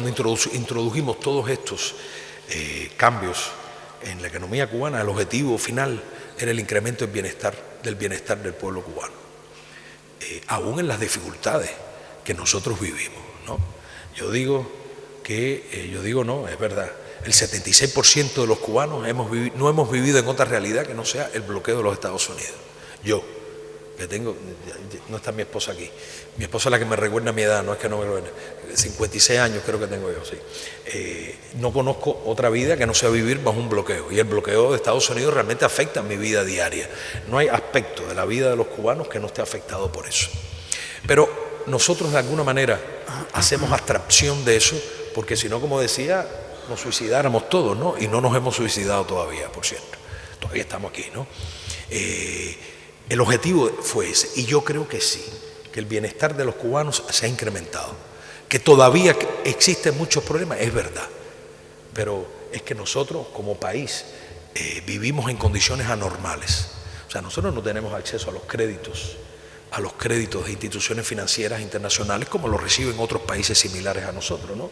introdujimos todos estos cambios en la economía cubana, el objetivo final era el incremento del bienestar del pueblo cubano. Aún en las dificultades que nosotros vivimos, ¿no? Yo digo no, es verdad. El 76% de los cubanos no hemos vivido en otra realidad que no sea el bloqueo de los Estados Unidos. Yo, que tengo, no está mi esposa aquí, mi esposa es la que me recuerda a mi edad, no es que no me lo 56 años creo que tengo yo, sí. No conozco otra vida que no sea vivir bajo un bloqueo, y el bloqueo de Estados Unidos realmente afecta mi vida diaria. No hay aspecto de la vida de los cubanos que no esté afectado por eso. Pero nosotros de alguna manera hacemos abstracción de eso, porque si no, como decía, nos suicidáramos todos, ¿no? Y no nos hemos suicidado todavía, por cierto. Todavía estamos aquí, ¿no? El objetivo fue ese, y yo creo que sí, que el bienestar de los cubanos se ha incrementado. Que todavía existen muchos problemas, es verdad, pero es que nosotros como país vivimos en condiciones anormales. O sea, nosotros no tenemos acceso a los créditos de instituciones financieras internacionales como lo reciben otros países similares a nosotros, ¿no?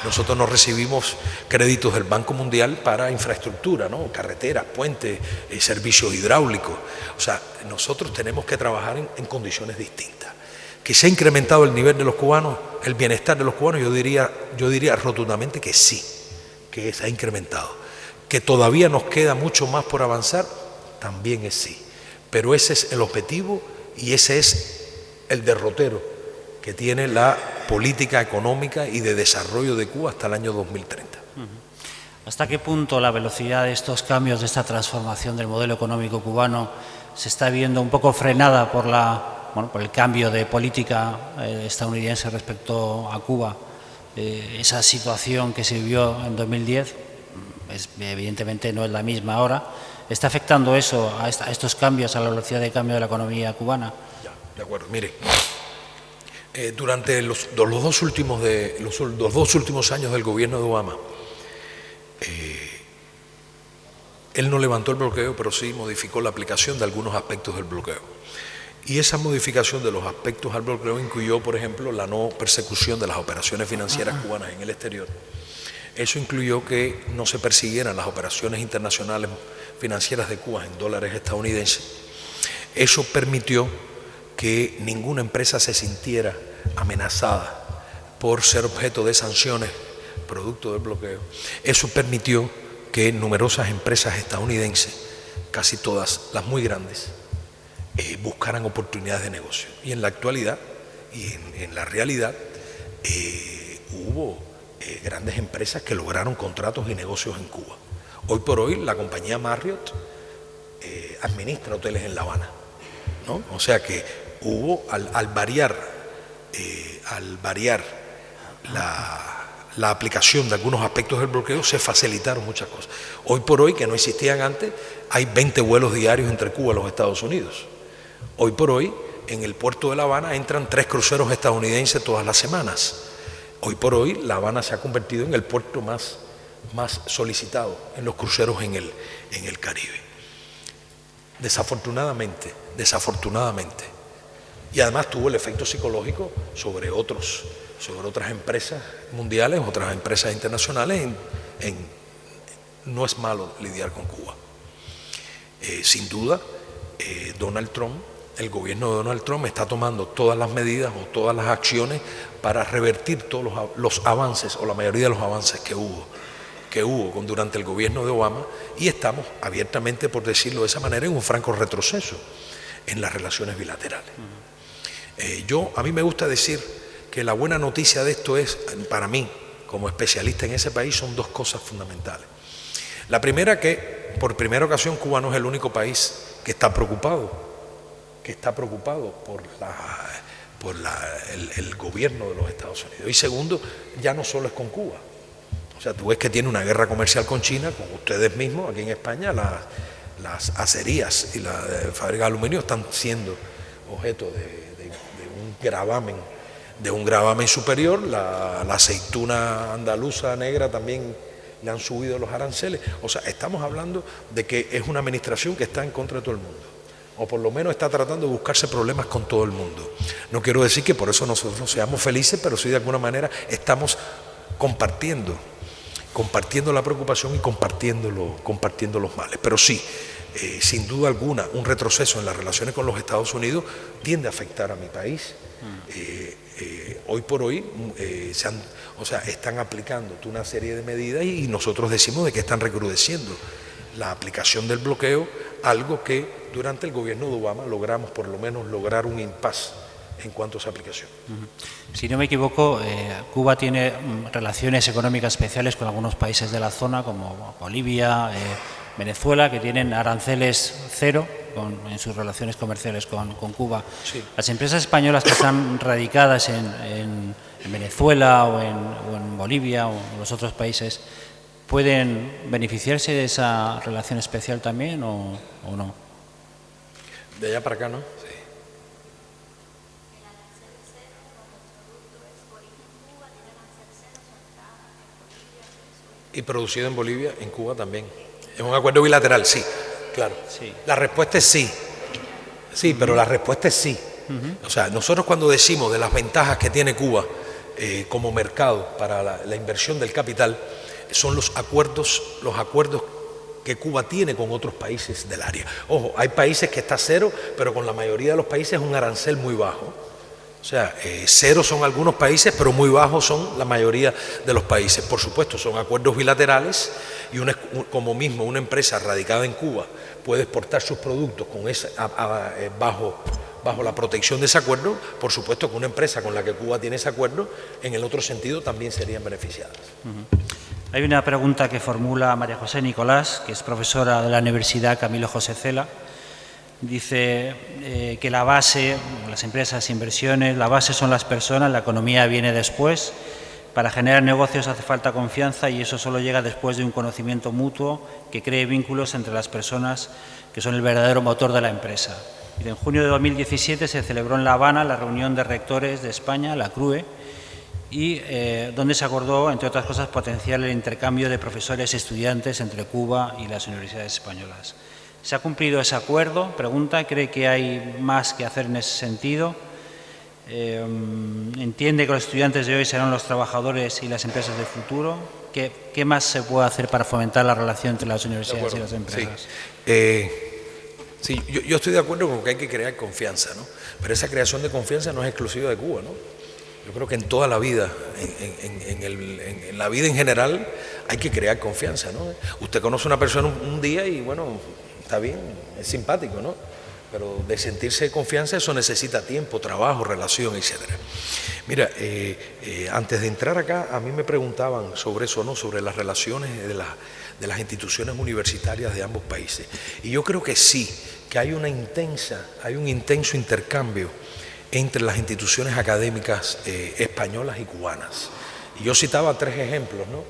Nosotros no recibimos créditos del Banco Mundial para infraestructura, ¿no? Carreteras, puentes, servicios hidráulicos. O sea, nosotros tenemos que trabajar en condiciones distintas. ¿Que se ha incrementado el nivel de los cubanos, el bienestar de los cubanos? Yo diría rotundamente que sí, que se ha incrementado. Que todavía nos queda mucho más por avanzar, también es sí. Pero ese es el objetivo y ese es el derrotero que tiene la política económica y de desarrollo de Cuba hasta el año 2030. ¿Hasta qué punto la velocidad de estos cambios, de esta transformación del modelo económico cubano, se está viendo un poco frenada por por el cambio de política estadounidense respecto a Cuba? Esa situación que se vivió en 2010, evidentemente no es la misma ahora. ¿Está afectando eso a estos cambios, a la velocidad de cambio de la economía cubana? Ya, de acuerdo. Mire, durante los dos últimos años del gobierno de Obama, él no levantó el bloqueo, pero sí modificó la aplicación de algunos aspectos del bloqueo. Y esa modificación de los aspectos al bloqueo incluyó, por ejemplo, la no persecución de las operaciones financieras cubanas en el exterior. Eso incluyó que no se persiguieran las operaciones internacionales financieras de Cuba en dólares estadounidenses. Eso permitió que ninguna empresa se sintiera amenazada por ser objeto de sanciones producto del bloqueo. Eso permitió que numerosas empresas estadounidenses, casi todas las muy grandes, buscaran oportunidades de negocio. Y en la actualidad y en la realidad hubo grandes empresas que lograron contratos y negocios en Cuba. Hoy por hoy la compañía Marriott administra hoteles en La Habana, ¿no? O sea que hubo, al variar la aplicación de algunos aspectos del bloqueo, se facilitaron muchas cosas. Hoy por hoy, que no existían antes, hay 20 vuelos diarios entre Cuba y los Estados Unidos. Hoy por hoy, en el puerto de La Habana entran 3 cruceros estadounidenses todas las semanas. Hoy por hoy, La Habana se ha convertido en el puerto más solicitado en los cruceros en el Caribe. Desafortunadamente, y además tuvo el efecto psicológico sobre otras empresas mundiales, otras empresas internacionales. No es malo lidiar con Cuba. Sin duda, Donald Trump, el gobierno de Donald Trump está tomando todas las medidas o todas las acciones para revertir todos los avances o la mayoría de los avances que hubo durante el gobierno de Obama, y estamos abiertamente, por decirlo de esa manera, en un franco retroceso en las relaciones bilaterales. A mí me gusta decir que la buena noticia de esto es, para mí, como especialista en ese país, son dos cosas fundamentales. La primera, que por primera ocasión Cuba no es el único país que está preocupado por el gobierno de los Estados Unidos. Y segundo, ya no solo es con Cuba. O sea, tú ves que tiene una guerra comercial con China, con ustedes mismos, aquí en España, las acerías y la fábrica de aluminio están siendo objeto de un gravamen superior. La aceituna andaluza negra también le han subido los aranceles. O sea, estamos hablando de que es una administración que está en contra de todo el mundo, o por lo menos está tratando de buscarse problemas con todo el mundo. No quiero decir que por eso nosotros seamos felices, pero sí de alguna manera estamos compartiendo la preocupación y compartiendo los males. Pero sí, sin duda alguna, un retroceso en las relaciones con los Estados Unidos tiende a afectar a mi país. Hoy por hoy están aplicando una serie de medidas y nosotros decimos de que están recrudeciendo la aplicación del bloqueo, algo que durante el gobierno de Obama logramos por lo menos lograr un impasse en cuanto a esa aplicación. Si no me equivoco, Cuba tiene relaciones económicas especiales con algunos países de la zona, como Bolivia, Venezuela, que tienen aranceles cero en sus relaciones comerciales con Cuba. Sí. Las empresas españolas que están radicadas en Venezuela o en Bolivia o en los otros países, ¿pueden beneficiarse de esa relación especial también o no? De allá para acá, ¿no? Sí. Y producido en Bolivia, en Cuba también. Es un acuerdo bilateral, sí, claro. Sí. La respuesta es sí. Sí, pero la respuesta es sí. O sea, nosotros cuando decimos de las ventajas que tiene Cuba como mercado para la inversión del capital, son los acuerdos que Cuba tiene con otros países del área. Ojo, hay países que está cero, pero con la mayoría de los países es un arancel muy bajo. O sea, cero son algunos países, pero muy bajos son la mayoría de los países. Por supuesto, son acuerdos bilaterales y como mismo una empresa radicada en Cuba puede exportar sus productos con bajo la protección de ese acuerdo. Por supuesto que una empresa con la que Cuba tiene ese acuerdo, en el otro sentido, también serían beneficiadas. Hay una pregunta que formula María José Nicolás, que es profesora de la Universidad Camilo José Cela. Dice que la base, las empresas, inversiones, la base son las personas, la economía viene después. Para generar negocios hace falta confianza y eso solo llega después de un conocimiento mutuo que cree vínculos entre las personas que son el verdadero motor de la empresa. En junio de 2017 se celebró en La Habana la reunión de rectores de España, la CRUE, y donde se acordó, entre otras cosas, potenciar el intercambio de profesores y estudiantes entre Cuba y las universidades españolas. ¿Se ha cumplido ese acuerdo? Pregunta, ¿cree que hay más que hacer en ese sentido? ¿Entiende que los estudiantes de hoy serán los trabajadores y las empresas del futuro? ¿Qué más se puede hacer para fomentar la relación entre las universidades y las empresas? Sí, yo estoy de acuerdo con que hay que crear confianza, ¿no? Pero esa creación de confianza no es exclusiva de Cuba, ¿no? Yo creo que en toda la vida, en la vida en general, hay que crear confianza, ¿no? Usted conoce a una persona un día y, bueno, está bien, es simpático, ¿no? Pero de sentirse confianza, eso necesita tiempo, trabajo, relación, etcétera. Mira, antes de entrar acá, a mí me preguntaban sobre eso, ¿no? Sobre las relaciones de las instituciones universitarias de ambos países. Y yo creo que sí, que hay un intenso intercambio entre las instituciones académicas españolas y cubanas. Y yo citaba 3 ejemplos, ¿no?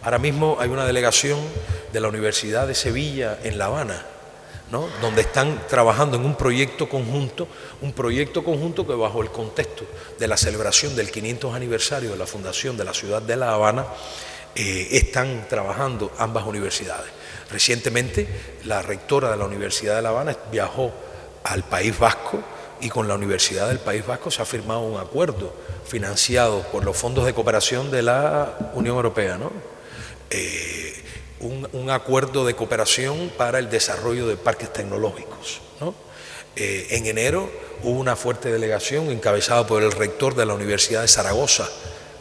Ahora mismo hay una delegación de la Universidad de Sevilla en La Habana, ¿no? Donde están trabajando en un proyecto conjunto que bajo el contexto de la celebración del 500 aniversario de la fundación de la ciudad de La Habana, están trabajando ambas universidades. Recientemente la rectora de la Universidad de La Habana viajó al País Vasco y con la Universidad del País Vasco se ha firmado un acuerdo financiado por los fondos de cooperación de la Unión Europea, ¿no? Un acuerdo de cooperación para el desarrollo de parques tecnológicos, ¿no? En enero hubo una fuerte delegación encabezada por el rector de la Universidad de Zaragoza,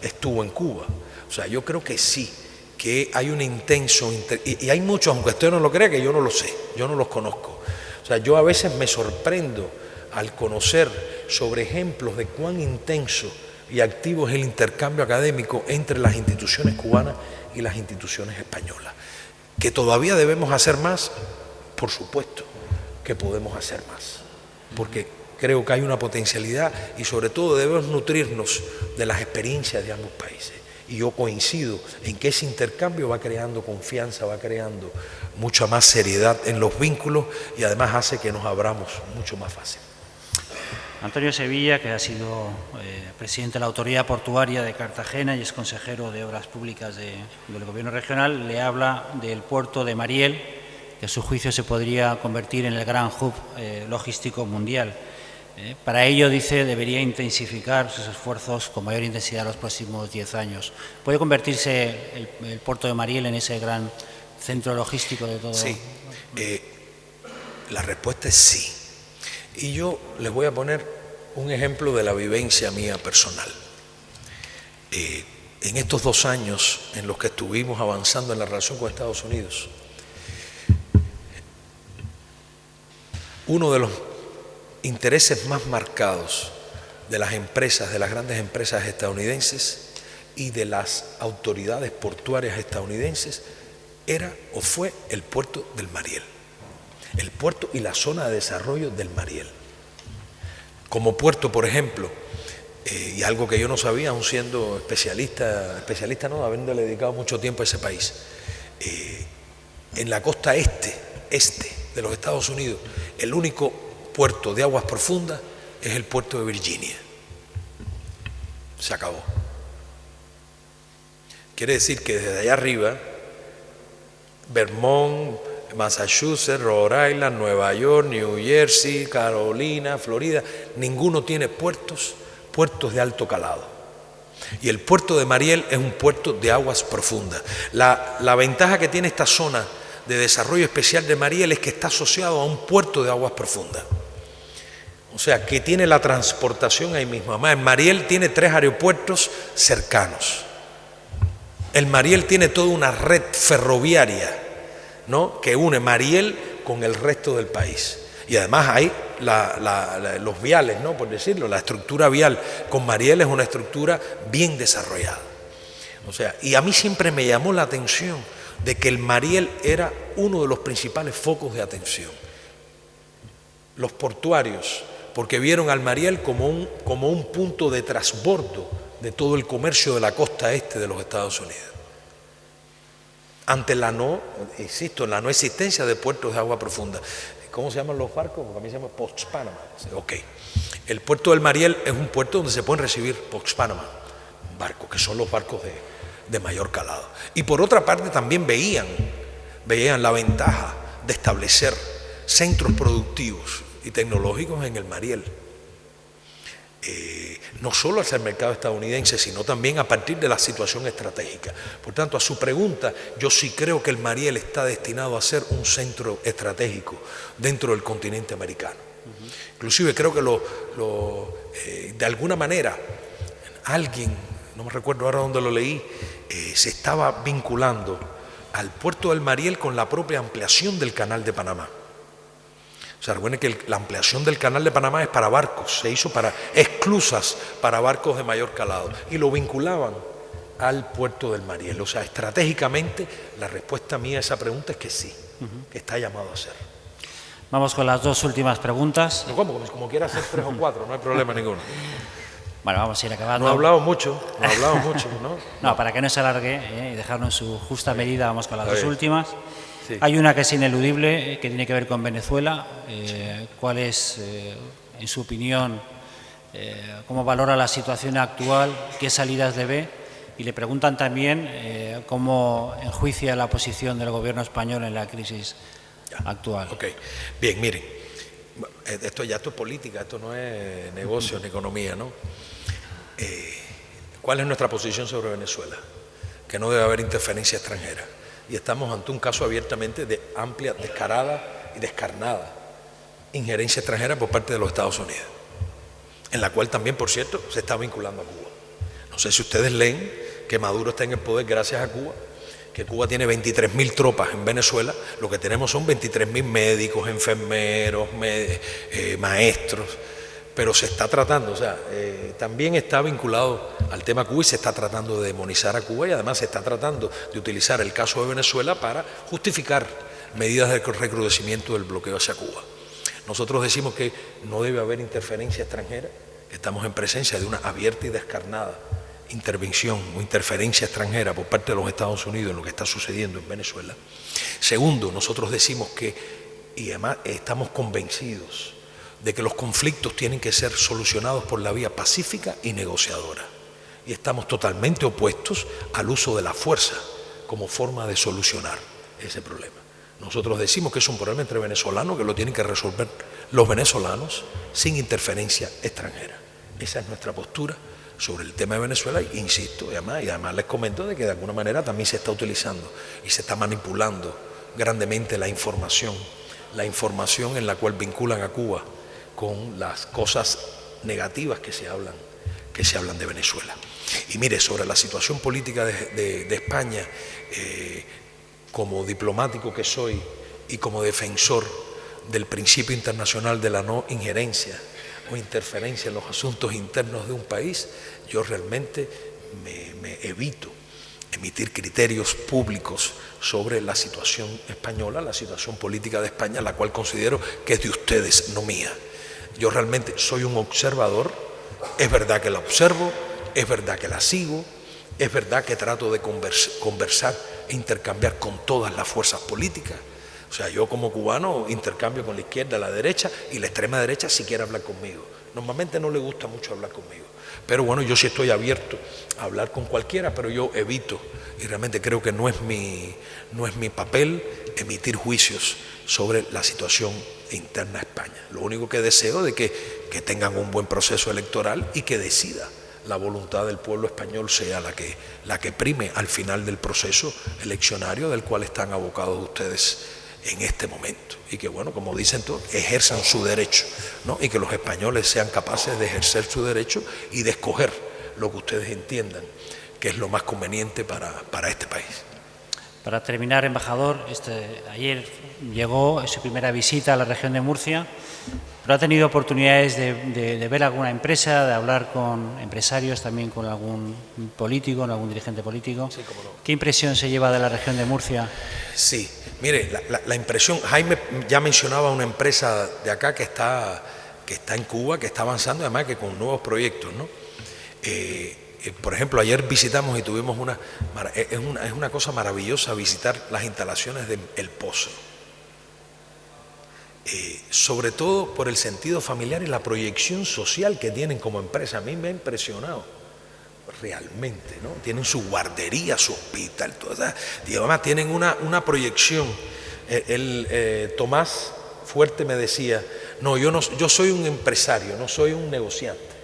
estuvo en Cuba. O sea, yo creo que sí, que hay un intenso... y hay muchos, aunque usted no lo crea, que yo no lo sé, yo no los conozco. O sea, yo a veces me sorprendo al conocer sobre ejemplos de cuán intenso y activo es el intercambio académico entre las instituciones cubanas y las instituciones españolas. ¿Que todavía debemos hacer más? Por supuesto que podemos hacer más, porque creo que hay una potencialidad y sobre todo debemos nutrirnos de las experiencias de ambos países. Y yo coincido en que ese intercambio va creando confianza, va creando mucha más seriedad en los vínculos y además hace que nos abramos mucho más fácil. Antonio Sevilla, que ha sido presidente de la Autoridad Portuaria de Cartagena y es consejero de Obras Públicas del Gobierno Regional, le habla del puerto de Mariel, que a su juicio se podría convertir en el gran hub logístico mundial. Para ello, dice, debería intensificar sus esfuerzos con mayor intensidad en los próximos 10 años. ¿Puede convertirse el puerto de Mariel en ese gran centro logístico de todo? Sí, la respuesta es sí. Y yo les voy a poner un ejemplo de la vivencia mía personal. En estos 2 años en los que estuvimos avanzando en la relación con Estados Unidos, uno de los intereses más marcados de las empresas, de las grandes empresas estadounidenses y de las autoridades portuarias estadounidenses era o fue el puerto del Mariel. El puerto y la zona de desarrollo del Mariel. Como puerto, por ejemplo, y algo que yo no sabía, aún siendo especialista no, habiéndole dedicado mucho tiempo a ese país, en la costa este de los Estados Unidos, el único puerto de aguas profundas es el puerto de Virginia. Se acabó. Quiere decir que desde allá arriba, Vermont, Massachusetts, Rhode Island, Nueva York, New Jersey, Carolina, Florida, ninguno tiene puertos de alto calado. Y el puerto de Mariel es un puerto de aguas profundas. La ventaja que tiene esta zona de desarrollo especial de Mariel es que está asociado a un puerto de aguas profundas. O sea, que tiene la transportación ahí mismo. Además, el Mariel tiene 3 aeropuertos cercanos. El Mariel tiene toda una red ferroviaria, ¿no?, que une Mariel con el resto del país. Y además hay los viales, ¿no?, por decirlo, la estructura vial con Mariel es una estructura bien desarrollada. O sea, y a mí siempre me llamó la atención de que el Mariel era uno de los principales focos de atención. Los portuarios, porque vieron al Mariel como un punto de transbordo de todo el comercio de la costa este de los Estados Unidos. Ante la no existencia de puertos de agua profunda. ¿Cómo se llaman los barcos? Porque a mí se llama Post-Panama. Ok. El puerto del Mariel es un puerto donde se pueden recibir Post-Panama barcos, que son los barcos de mayor calado. Y por otra parte también veían la ventaja de establecer centros productivos y tecnológicos en el Mariel. No solo hacia el mercado estadounidense, sino también a partir de la situación estratégica. Por tanto, a su pregunta, yo sí creo que el Mariel está destinado a ser un centro estratégico dentro del continente americano. Inclusive creo que de alguna manera alguien, no me recuerdo ahora dónde lo leí, se estaba vinculando al puerto del Mariel con la propia ampliación del Canal de Panamá. O sea, recuerden que la ampliación del Canal de Panamá es para barcos, se hizo para esclusas para barcos de mayor calado y lo vinculaban al puerto del Mariel. O sea, estratégicamente la respuesta mía a esa pregunta es que sí, que está llamado a ser. Vamos con las 2 últimas preguntas. No, como quiera hacer 3 o 4, no hay problema ninguno. Bueno, vamos a ir acabando. No he hablado mucho, ¿no? No, para que no se alargue y dejarlo en su justa medida, vamos con las 2 últimas. Sí. Hay una que es ineludible, que tiene que ver con Venezuela. ¿Cuál es, en su opinión, cómo valora la situación actual? ¿Qué salidas le ve? Y le preguntan también cómo enjuicia la posición del gobierno español en la crisis actual. Ok, bien, miren, esto es política, esto no es negocio ni economía, ¿no? ¿Cuál es nuestra posición sobre Venezuela? Que no debe haber interferencia extranjera. Y estamos ante un caso abiertamente de amplia, descarada y descarnada injerencia extranjera por parte de los Estados Unidos, en la cual también, por cierto, se está vinculando a Cuba. No sé si ustedes leen que Maduro está en el poder gracias a Cuba, que Cuba tiene 23.000 tropas en Venezuela, lo que tenemos son 23.000 médicos, enfermeros, maestros, pero se está tratando, también está vinculado al tema Cuba y se está tratando de demonizar a Cuba y además se está tratando de utilizar el caso de Venezuela para justificar medidas de recrudecimiento del bloqueo hacia Cuba. Nosotros decimos que no debe haber interferencia extranjera, que estamos en presencia de una abierta y descarnada intervención o interferencia extranjera por parte de los Estados Unidos en lo que está sucediendo en Venezuela. Segundo, nosotros decimos que, y además estamos convencidos de que los conflictos tienen que ser solucionados por la vía pacífica y negociadora. Y estamos totalmente opuestos al uso de la fuerza como forma de solucionar ese problema. Nosotros decimos que es un problema entre venezolanos que lo tienen que resolver los venezolanos sin interferencia extranjera. Esa es nuestra postura sobre el tema de Venezuela, e insisto, y además les comento de que de alguna manera también se está utilizando y se está manipulando grandemente la información en la cual vinculan a Cuba con las cosas negativas que se hablan de Venezuela. Y mire, sobre la situación política de España, como diplomático que soy y como defensor del principio internacional de la no injerencia o interferencia en los asuntos internos de un país, yo realmente me evito emitir criterios públicos sobre la situación española, la situación política de España, la cual considero que es de ustedes, no mía. Yo realmente soy un observador, es verdad que la observo, es verdad que la sigo, es verdad que trato de conversar e intercambiar con todas las fuerzas políticas O sea, yo como cubano intercambio con la izquierda, la derecha, y la extrema derecha si quiere hablar conmigo. Normalmente no le gusta mucho hablar conmigo. Pero bueno, yo sí estoy abierto a hablar con cualquiera, pero yo evito, y realmente creo que no es mi papel emitir juicios sobre la situación interna a España. Lo único que deseo es que tengan un buen proceso electoral y que decida la voluntad del pueblo español sea la que prime al final del proceso eleccionario del cual están abocados ustedes en este momento. Y que, bueno, como dicen todos, ejerzan su derecho, ¿no? Y que los españoles sean capaces de ejercer su derecho y de escoger lo que ustedes entiendan que es lo más conveniente para este país. Para terminar, embajador, ayer llegó su primera visita a la región de Murcia, pero ha tenido oportunidades de ver alguna empresa, de hablar con empresarios, también con algún político, con algún dirigente político. Sí, cómo no. ¿Qué impresión se lleva de la región de Murcia? Sí, mire, la impresión, Jaime ya mencionaba una empresa de acá que está en Cuba, que está avanzando, además que con nuevos proyectos, ¿no? Por ejemplo, ayer visitamos y tuvimos es una cosa maravillosa visitar las instalaciones de El Pozo. Sobre todo por el sentido familiar y la proyección social que tienen como empresa. A mí me ha impresionado realmente, ¿no? Tienen su guardería, su hospital, todo eso. Y además tienen una proyección. Tomás Fuerte me decía, no, yo soy un empresario, no soy un negociante,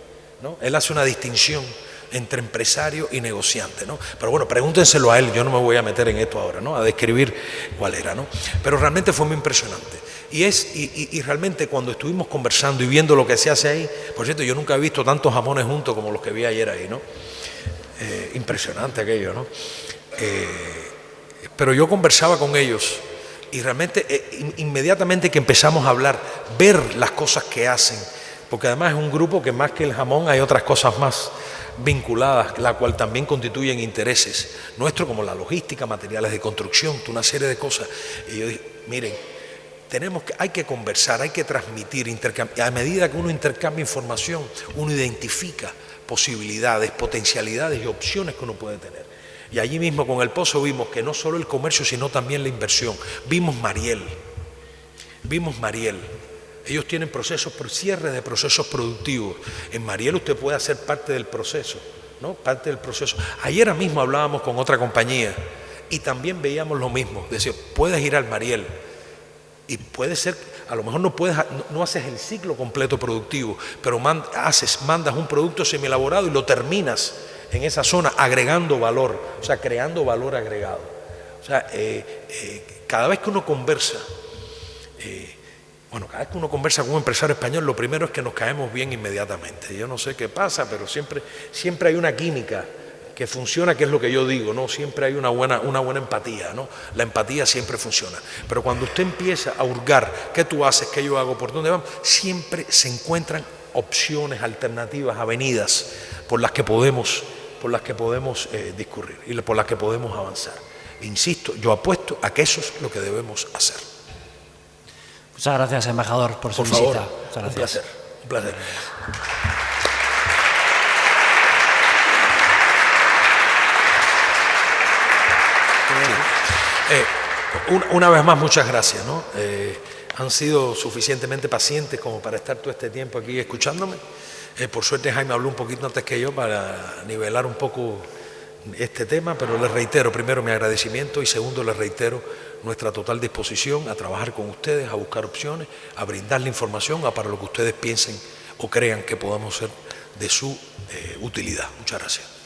¿no? Él hace una distinción entre empresario y negociante, ¿no? Pero bueno, pregúntenselo a él, yo no me voy a meter en esto ahora, ¿no? A describir cuál era, ¿no? Pero realmente fue muy impresionante. Y realmente cuando estuvimos conversando y viendo lo que se hace ahí, por cierto, yo nunca he visto tantos jamones juntos como los que vi ayer ahí, ¿no? Impresionante aquello, ¿no? Pero yo conversaba con ellos y realmente inmediatamente que empezamos a hablar, ver las cosas que hacen, porque además es un grupo que más que el jamón hay otras cosas más vinculadas, la cual también constituyen intereses nuestros, como la logística, materiales de construcción, una serie de cosas. Y yo dije, miren, hay que conversar, hay que transmitir, intercambiar. A medida que uno intercambia información, uno identifica posibilidades, potencialidades y opciones que uno puede tener. Y allí mismo con El Pozo vimos que no solo el comercio, sino también la inversión. Vimos Mariel. Ellos tienen cierre de procesos productivos. En Mariel usted puede hacer parte del proceso, ¿no? Parte del proceso. Ayer mismo hablábamos con otra compañía y también veíamos lo mismo. Decía, puedes ir al Mariel y puede ser, a lo mejor no haces el ciclo completo productivo, pero mandas un producto semielaborado y lo terminas en esa zona agregando valor, o sea, creando valor agregado. O sea, cada vez que uno conversa, cada vez que uno conversa con un empresario español, lo primero es que nos caemos bien inmediatamente. Yo no sé qué pasa, pero siempre hay una química que funciona, que es lo que yo digo, ¿no? Siempre hay una buena empatía, ¿no? La empatía siempre funciona. Pero cuando usted empieza a hurgar qué tú haces, qué yo hago, por dónde vamos, siempre se encuentran opciones, alternativas, avenidas por las que podemos discurrir y por las que podemos avanzar. Insisto, yo apuesto a que eso es lo que debemos hacer. Muchas gracias, embajador, por su visita. Por favor, muchas gracias. Un placer. Una vez más, muchas gracias, ¿no? Han sido suficientemente pacientes como para estar todo este tiempo aquí escuchándome. Por suerte Jaime habló un poquito antes que yo para nivelar un poco este tema, pero les reitero primero mi agradecimiento y segundo les reitero nuestra total disposición a trabajar con ustedes, a buscar opciones, a brindarle información para lo que ustedes piensen o crean que podamos ser de su utilidad. Muchas gracias.